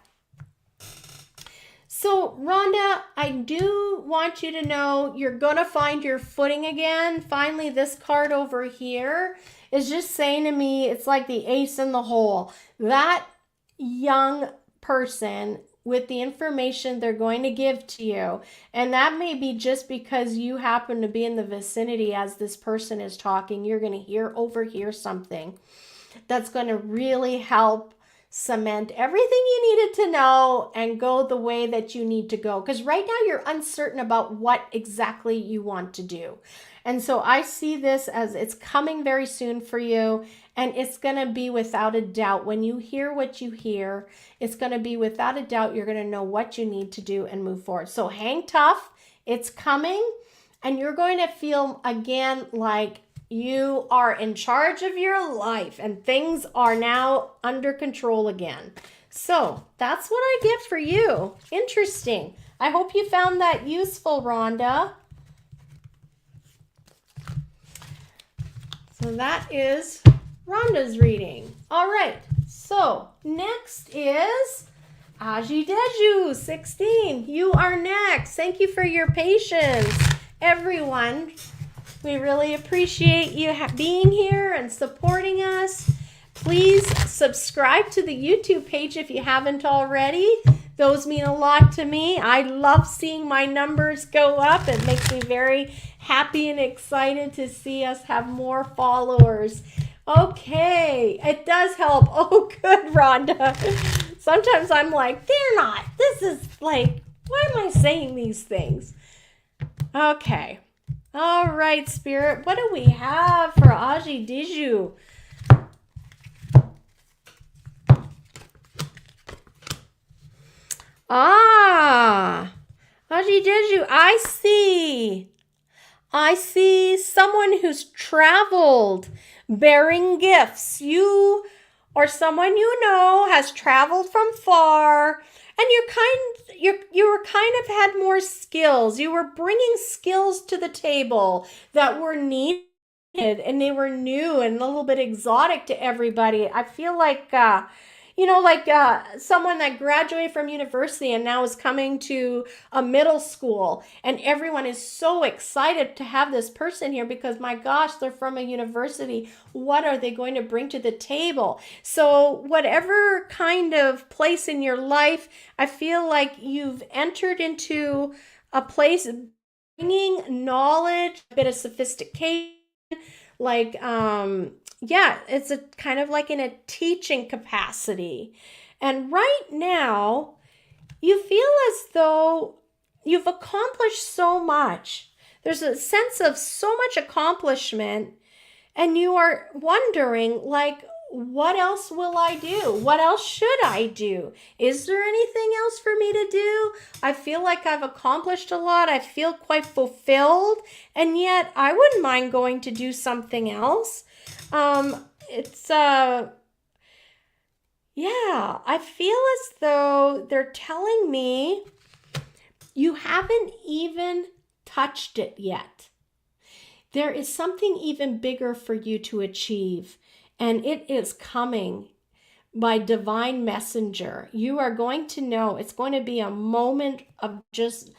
So, Rhonda, I do want you to know you're going to find your footing again. Finally, this card over here is just saying to me, it's like the ace in the hole. That young person with the information they're going to give to you, and that may be just because you happen to be in the vicinity as this person is talking, you're going to overhear something that's going to really help cement everything you needed to know and go the way that you need to go. Because right now you're uncertain about what exactly you want to do. And so I see this as it's coming very soon for you. And it's going to be without a doubt, when you hear what you hear, it's going to be without a doubt, you're going to know what you need to do and move forward. So hang tough. It's coming. And you're going to feel again like you are in charge of your life and things are now under control again. So that's what I get for you. Interesting. I hope you found that useful, Rhonda. So that is Rhonda's reading. All right. So next is Aji Deju, 16. You are next. Thank you for your patience, everyone. We really appreciate you being here and supporting us. Please subscribe to the YouTube page if you haven't already. Those mean a lot to me. I love seeing my numbers go up. It makes me very happy and excited to see us have more followers. Okay, it does help. Oh, good, Rhonda. Sometimes I'm like, they're not. This is like, why am I saying these things? Okay. All right, Spirit. What do we have for Aji Diju? Aji Diju, I see someone who's traveled bearing gifts. You or someone you know has traveled from far, and you were kind of had more skills. You were bringing skills to the table that were needed, and they were new and a little bit exotic to everybody. I feel like someone that graduated from university and now is coming to a middle school, and everyone is so excited to have this person here because, my gosh, they're from a university. What are they going to bring to the table? So whatever kind of place in your life, I feel like you've entered into a place bringing knowledge, a bit of sophistication, like it's a kind of like in a teaching capacity. And right now, you feel as though you've accomplished so much. There's a sense of so much accomplishment, and you are wondering, like, what else will I do? What else should I do? Is there anything else for me to do? I feel like I've accomplished a lot. I feel quite fulfilled, and yet I wouldn't mind going to do something else. I feel as though they're telling me you haven't even touched it yet. There is something even bigger for you to achieve, and it is coming by divine messenger. You are going to know. It's going to be a moment of just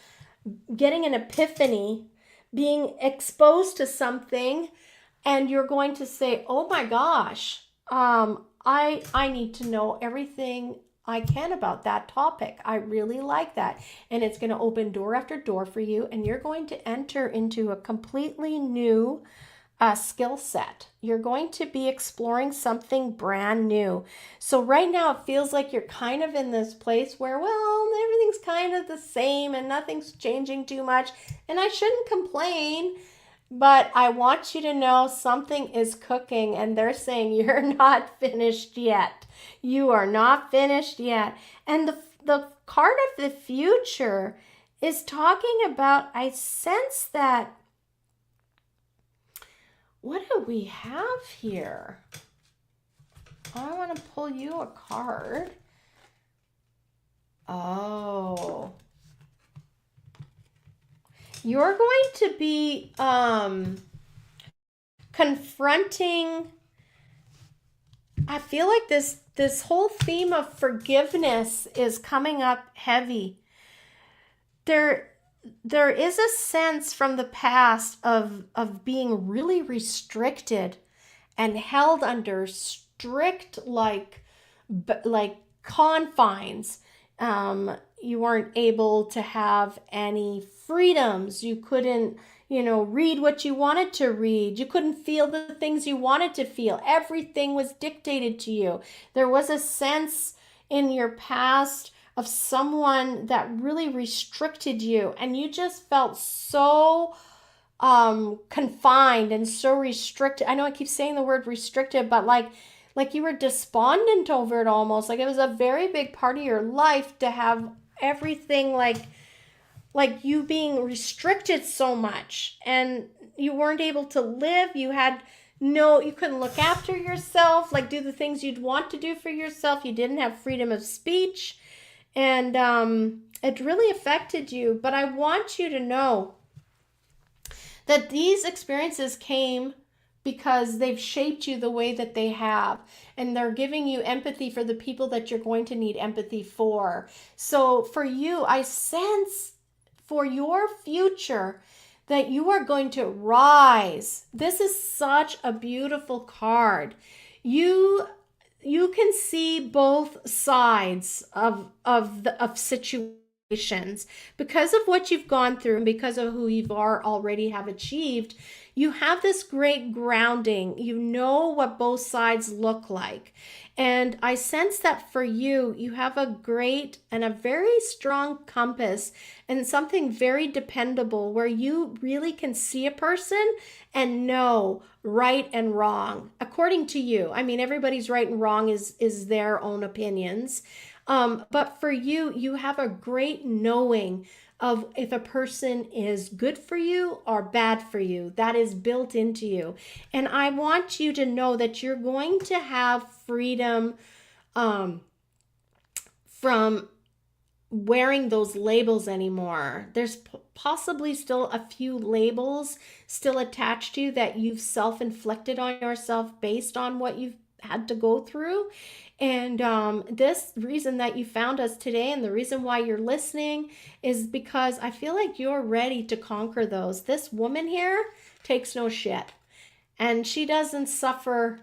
getting an epiphany, being exposed to something, and you're going to say, oh my gosh, I need to know everything I can about that topic. I really like that. And it's going to open door after door for you, and you're going to enter into a completely new skill set. You're going to be exploring something brand new. So right now it feels like you're kind of in this place where, well, everything's kind of the same and nothing's changing too much. And I shouldn't complain, but I want you to know something is cooking, and they're saying you're not finished yet. You are not finished yet. And the card of the future is talking about, I sense that, what do we have here? I want to pull you a card. Oh. You're going to be confronting, I feel like this whole theme of forgiveness is coming up heavy. There is a sense from the past of being really restricted and held under strict confines. You weren't able to have any freedoms. You couldn't, read what you wanted to read. You couldn't feel the things you wanted to feel. Everything was dictated to you. There was a sense in your past of someone that really restricted you, and you just felt so confined and so restricted. I know I keep saying the word restricted, but like you were despondent over it almost. Like it was a very big part of your life to have everything like you being restricted so much, and you weren't able to live. You couldn't look after yourself, like do the things you'd want to do for yourself. You didn't have freedom of speech, and it really affected you. But I want you to know that these experiences came because they've shaped you the way that they have, and they're giving you empathy for the people that you're going to need empathy for. So for you, I sense for your future that you are going to rise. This is such a beautiful card. You can see both sides of situations because of what you've gone through and because of who you already have achieved. You have this great grounding. You know what both sides look like. And I sense that for you, you have a great and a very strong compass and something very dependable where you really can see a person and know right and wrong according to you. I mean, everybody's right and wrong is their own opinions. But for you, you have a great knowing of if a person is good for you or bad for you. That is built into you. And I want you to know that you're going to have freedom from wearing those labels anymore. There's possibly still a few labels still attached to you that you've self-inflicted on yourself based on what you've had to go through. And this reason that you found us today and the reason why you're listening is because I feel like you're ready to conquer those. This woman here takes no shit, and she doesn't suffer,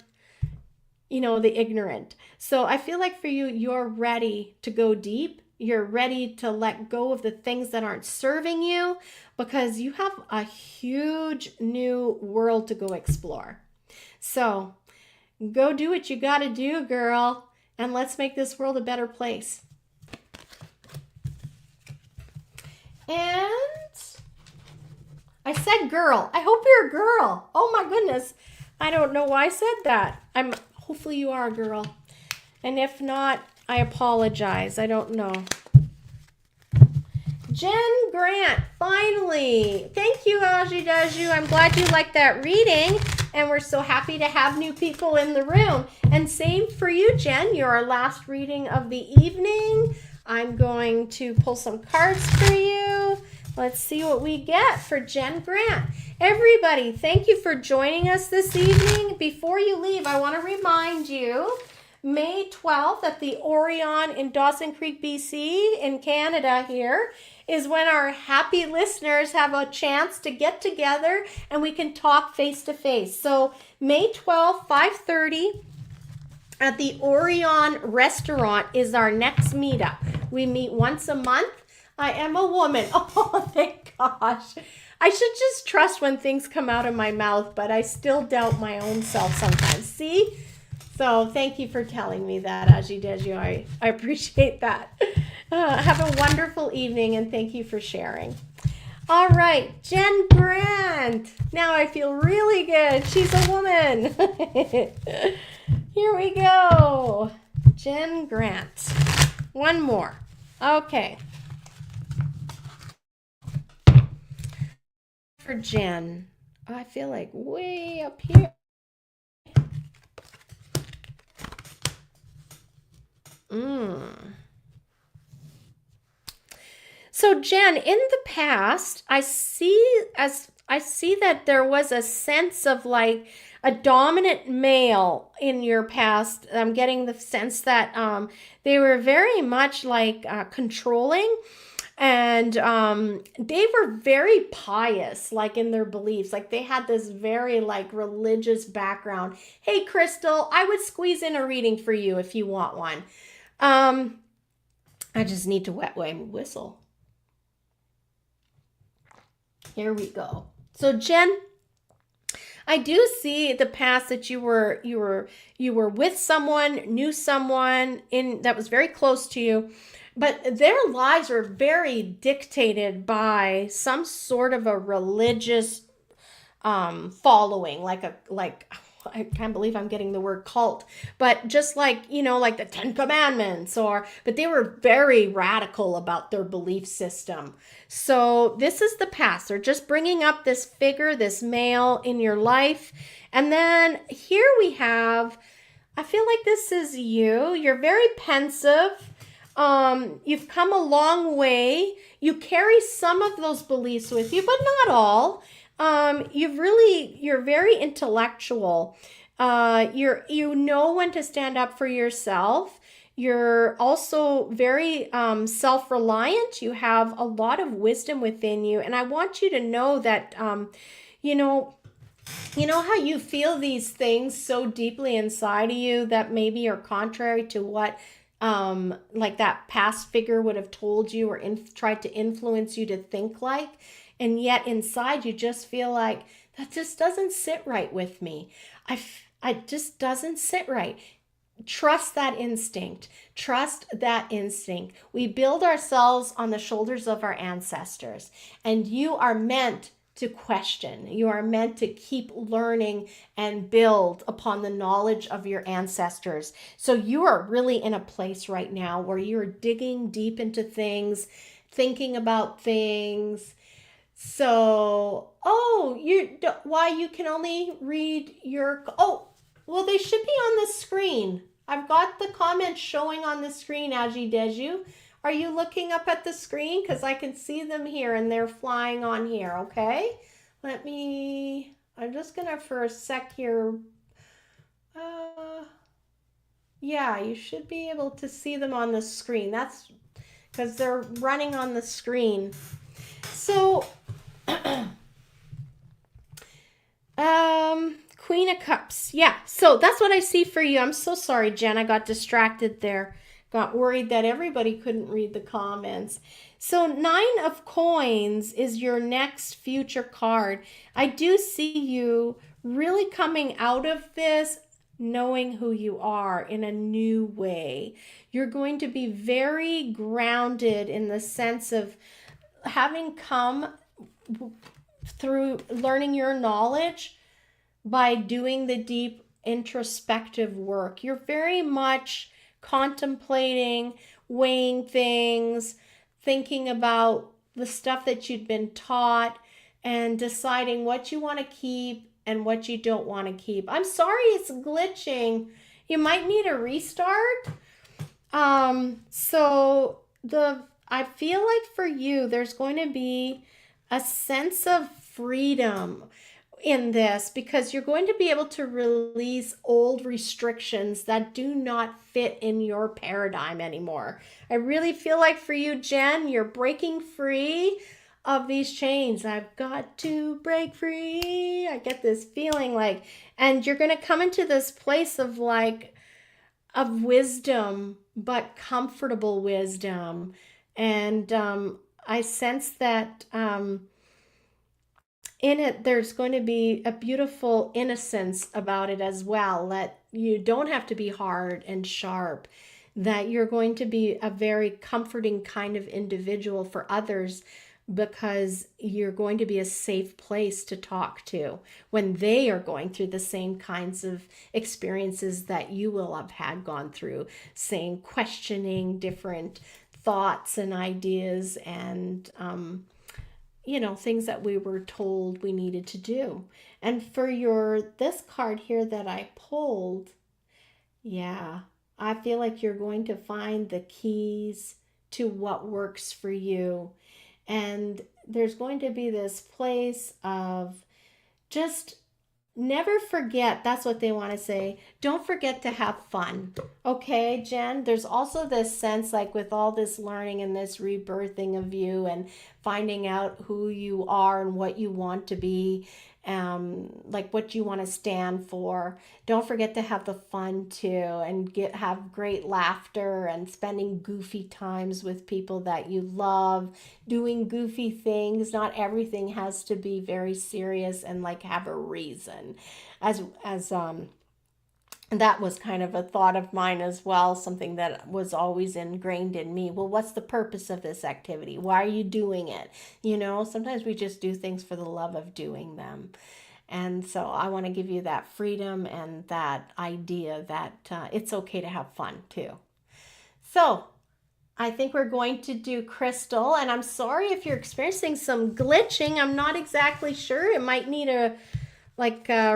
the ignorant. So I feel like for you, you're ready to go deep. You're ready to let go of the things that aren't serving you because you have a huge new world to go explore. So go do what you got to do, girl, and let's make this world a better place. And I said girl. I hope you're a girl. Oh my goodness. I don't know why I said that. Hopefully you are a girl. And if not, I apologize. I don't know. Jen Grant, finally. Thank you, Aji Daju. I'm glad you liked that reading. And we're so happy to have new people in the room. And same for you, Jen. You're our last reading of the evening. I'm going to pull some cards for you. Let's see what we get for Jen Grant. Everybody, thank you for joining us this evening. Before you leave, I want to remind you, May 12th at the Orion in Dawson Creek, BC, in Canada here, is when our happy listeners have a chance to get together and we can talk face to face. So May 12th, 5:30 at the Orion restaurant is our next meetup. We meet once a month. I am a woman. Oh, thank gosh. I should just trust when things come out of my mouth, but I still doubt my own self sometimes. See? So thank you for telling me that, Aji Deju. I appreciate that. Have a wonderful evening, and thank you for sharing. All right, Jen Grant. Now I feel really good. She's a woman. Here we go. Jen Grant. One more. Okay. For Jen. I feel like way up here. So Jen, in the past, I see that there was a sense of like a dominant male in your past. I'm getting the sense that they were very much like controlling. And they were very pious, like in their beliefs. Like they had this very like religious background. Hey, Crystal, I would squeeze in a reading for you if you want one. Um, I just need to wet my whistle. Here we go. So Jen, I do see the past that you were with someone, knew someone in that was very close to you, but their lives were very dictated by some sort of a religious following, like I can't believe I'm getting the word cult, but just like, like the Ten Commandments, but they were very radical about their belief system. So this is the past. They're just bringing up this figure, this male in your life. And then here we have, I feel like this is you. You're very pensive. You've come a long way. You carry some of those beliefs with you, but not all. You're very intellectual. You know when to stand up for yourself. You're also very self-reliant. You have a lot of wisdom within you, and I want you to know that you know how you feel these things so deeply inside of you that maybe are contrary to what like that past figure would have told you or tried to influence you to think like, and yet inside you just feel like that just doesn't sit right with me. I just doesn't sit right. Trust that instinct. Trust that instinct. We build ourselves on the shoulders of our ancestors, and you are meant to question. You are meant to keep learning and build upon the knowledge of your ancestors. So you are really in a place right now where you're digging deep into things, thinking about things. So, why you can only read your, well, they should be on the screen. I've got the comments showing on the screen, Aji Deju. Are you looking up at the screen? Because I can see them here and they're flying on here, okay? I'm just going to for a sec here. Yeah, you should be able to see them on the screen. That's because they're running on the screen. So, Queen of Cups. Yeah, so that's what I see for you. I'm so sorry, Jen. I got distracted there. Got worried that everybody couldn't read the comments. So 9 of Coins is your next future card. I do see you really coming out of this knowing who you are in a new way. You're going to be very grounded in the sense of having come through learning your knowledge by doing the deep introspective work. You're very much contemplating, weighing things, thinking about the stuff that you'd been taught, and deciding what you want to keep and what you don't want to keep. I'm sorry it's glitching. You might need a restart. I feel like for you, there's going to be a sense of freedom in this because you're going to be able to release old restrictions that do not fit in your paradigm anymore. I really feel like for you, Jen, you're breaking free of these chains. I've got to break free. I get this feeling like, and you're going to come into this place of wisdom, but comfortable wisdom. And I sense that in it, there's going to be a beautiful innocence about it as well, that you don't have to be hard and sharp, that you're going to be a very comforting kind of individual for others because you're going to be a safe place to talk to when they are going through the same kinds of experiences that you will have had gone through, saying, questioning different thoughts and ideas and things that we were told we needed to do. And for this card here that I pulled, yeah, I feel like you're going to find the keys to what works for you. And there's going to be this place of just never forget, that's what they want to say. Don't forget to have fun. Okay, Jen? There's also this sense, like with all this learning and this rebirthing of you and finding out who you are and what you want to be, like what you want to stand for. Don't forget to have the fun too, and have great laughter and spending goofy times with people that you love, doing goofy things. Not everything has to be very serious and like have a reason. As And that was kind of a thought of mine as well, something that was always ingrained in me. Well, what's the purpose of this activity? Why are you doing it? Sometimes we just do things for the love of doing them. And so I want to give you that freedom and that idea that it's okay to have fun too. So I think we're going to do Crystal, and I'm sorry if you're experiencing some glitching. I'm not exactly sure. It might need a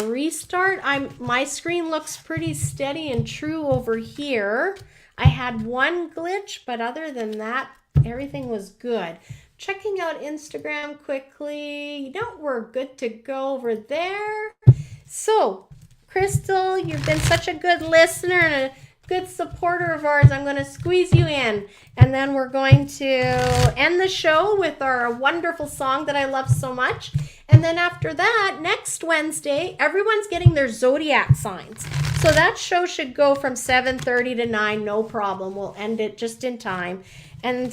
restart. My screen looks pretty steady and true over here. I had one glitch, but other than that, everything was good. Checking out Instagram quickly. We're good to go over there. So, Crystal, you've been such a good listener and a good supporter of ours. I'm going to squeeze you in, and then we're going to end the show with our wonderful song that I love so much. And then after that, next Wednesday, everyone's getting their zodiac signs. So that show should go from 7:30 to 9, no problem. We'll end it just in time. And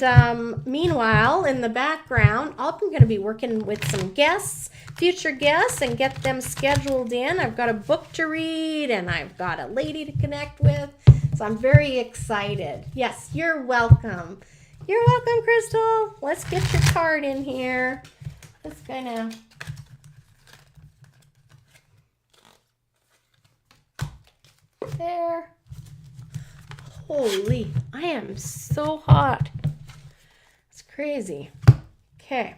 meanwhile, in the background, I'm going to be working with some guests, future guests, and get them scheduled in. I've got a book to read, and I've got a lady to connect with. So I'm very excited. Yes, you're welcome. You're welcome, Crystal. Let's get your card in here. Let's kind of... There. Holy, I am so hot. It's crazy. Okay.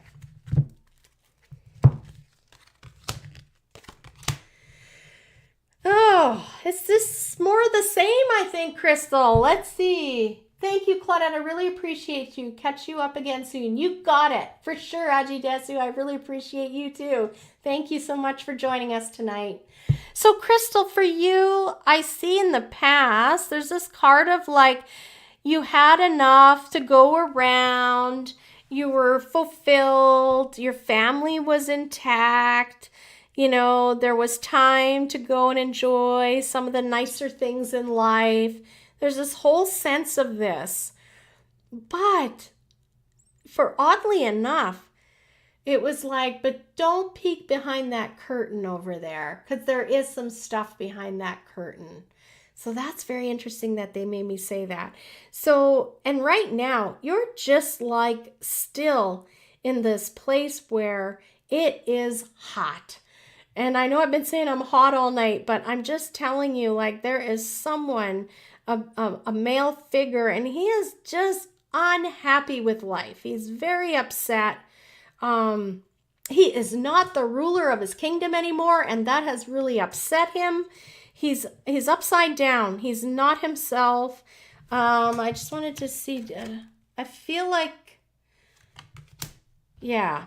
Oh, is this more of the same, I think, Crystal? Let's see. Thank you, Claudette. I really appreciate you. Catch you up again soon. You got it. For sure, Aji Desu. I really appreciate you, too. Thank you so much for joining us tonight. So, Crystal, for you, I see in the past, there's this card of like, you had enough to go around, you were fulfilled, your family was intact, there was time to go and enjoy some of the nicer things in life. There's this whole sense of this. But, oddly enough, it was like, but don't peek behind that curtain over there, because there is some stuff behind that curtain. So that's very interesting that they made me say that. So, and right now, you're just like still in this place where it is hot. And I know I've been saying I'm hot all night, but I'm just telling you, like, there is someone, a male figure, and he is just unhappy with life. He's very upset. He is not the ruler of his kingdom anymore, and that has really upset him. He's upside down. He's not himself. I just wanted to see, I feel like, yeah.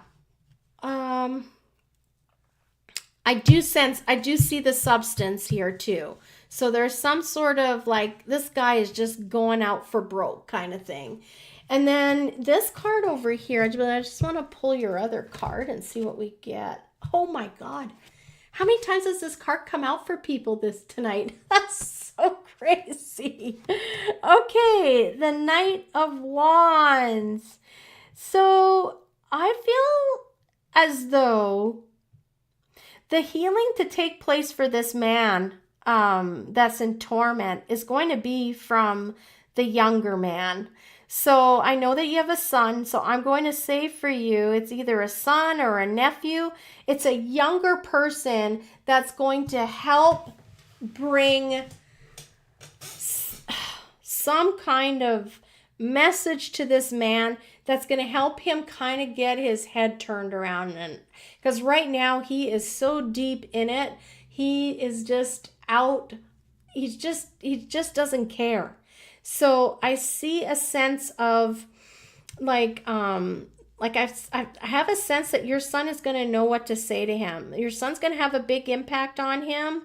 I do see the substance here too. So there's some sort of like, this guy is just going out for broke kind of thing. And then this card over here, I just want to pull your other card and see what we get. Oh my God. How many times has this card come out for people tonight? That's so crazy. Okay, the Knight of Wands. So I feel as though the healing to take place for this man that's in torment is going to be from the younger man. So I know that you have a son, so I'm going to say for you, it's either a son or a nephew. It's a younger person that's going to help bring some kind of message to this man that's going to help him kind of get his head turned around. And because right now he is so deep in it, he is just out. He just doesn't care. So I see a sense of like like I have a sense that your son is going to know what to say to him. Your son's going to have a big impact on him.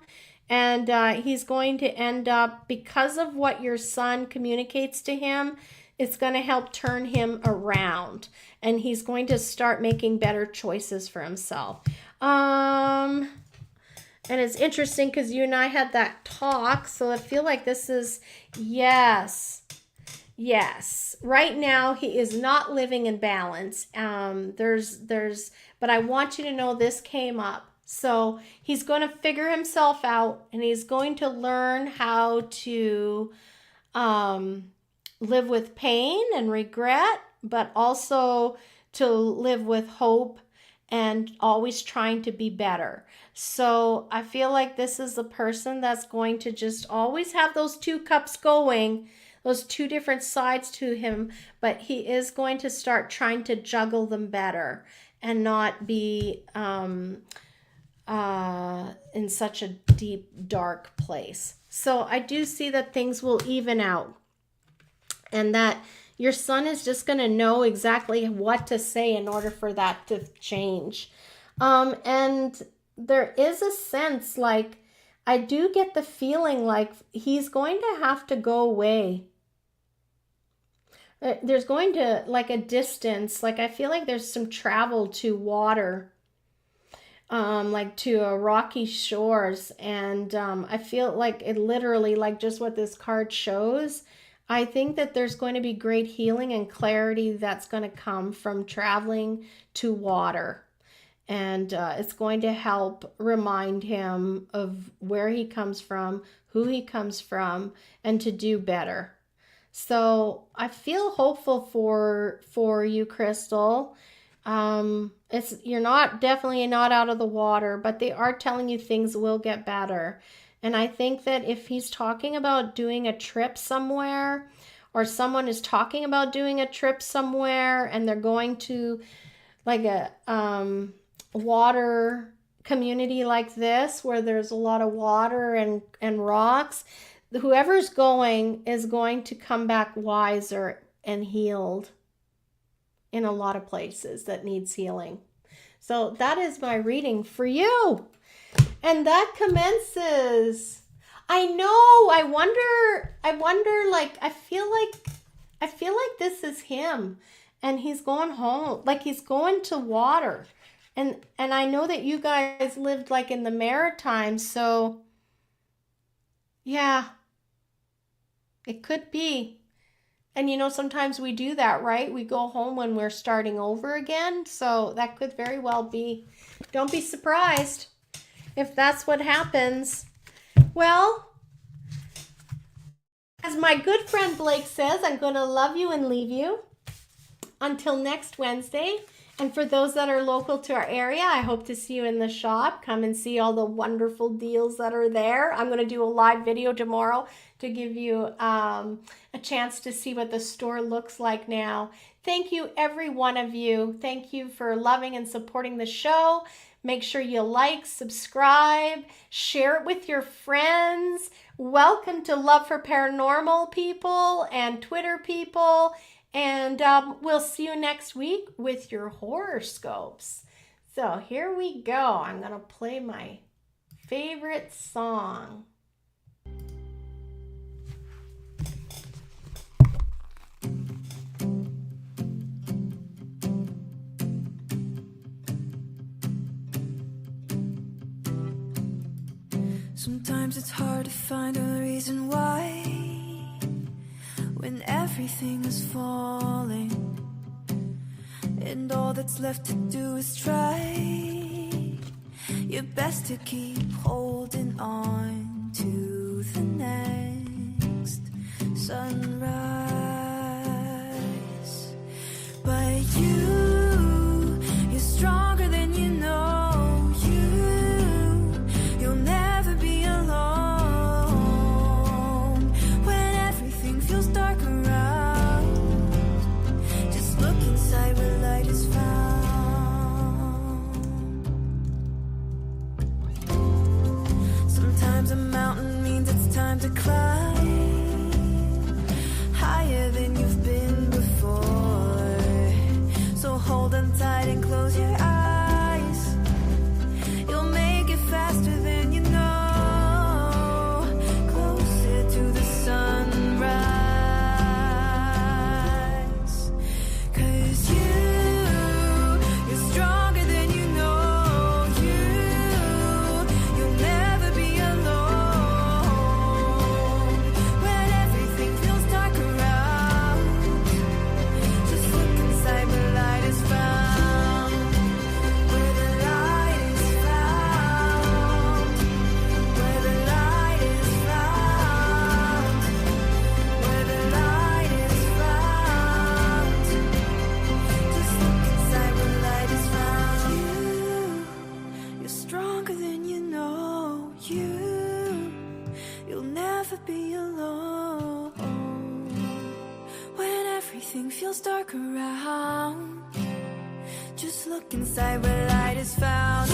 And he's going to end up, because of what your son communicates to him, it's going to help turn him around. And he's going to start making better choices for himself. And it's interesting because you and I had that talk. So I feel like this is, yes. Right now, he is not living in balance. But I want you to know this came up. So he's going to figure himself out, and he's going to learn how to live with pain and regret, but also to live with hope and always trying to be better. So I feel like this is a person that's going to just always have those two cups going, those two different sides to him, but he is going to start trying to juggle them better and not be in such a deep, dark place. So I do see that things will even out, and that your son is just going to know exactly what to say in order for that to change. And there is a sense, like, I do get the feeling like he's going to have to go away. There's going to, like, a distance, like I feel like there's some travel to water, like to rocky shores. And I feel like it literally, like just what this card shows, I think that there's going to be great healing and clarity that's going to come from traveling to water. And it's going to help remind him of where he comes from, who he comes from, and to do better. So I feel hopeful for you, Crystal. You're definitely not out of the water, but they are telling you things will get better. And I think that if he's talking about doing a trip somewhere, or someone is talking about doing a trip somewhere, and they're going to like a water community like this, where there's a lot of water and rocks, whoever's going is going to come back wiser and healed in a lot of places that needs healing. So that is my reading for you. And that commences. I know, I wonder, like, I feel like this is him, and he's going home, like he's going to water. And I know that you guys lived like in the Maritimes, so yeah, it could be. And sometimes we do that, right? We go home when we're starting over again. So that could very well be. Don't be surprised if that's what happens. Well, as my good friend Blake says, I'm going to love you and leave you until next Wednesday. And for those that are local to our area, I hope to see you in the shop. Come and see all the wonderful deals that are there. I'm going to do a live video tomorrow to give you a chance to see what the store looks like now. Thank you, every one of you. Thank you for loving and supporting the show. Make sure you like, subscribe, share it with your friends. Welcome to Love for Paranormal people and Twitter people. And we'll see you next week with your horoscopes. So here we go. I'm going to play my favorite song. Sometimes it's hard to find a reason why, when everything is falling and all that's left to do is try your best to keep holding on to the next sunrise. But you're stronger than you know. You'll never be alone when everything feels dark around. Just look inside where light is found. Sometimes a mountain means it's time to climb higher than you've been before. So hold your eyes. You'll make it faster than you know. Closer to the sunrise. 'Cause you're stronger than you know. You'll never be alone. When everything feels dark around, just look inside where light is found. Where the light is found. Where the light is found. Where the light is found. Just look inside where light is found. You're stronger than you know. You'll never be alone. When everything feels dark around, just look inside where light is found.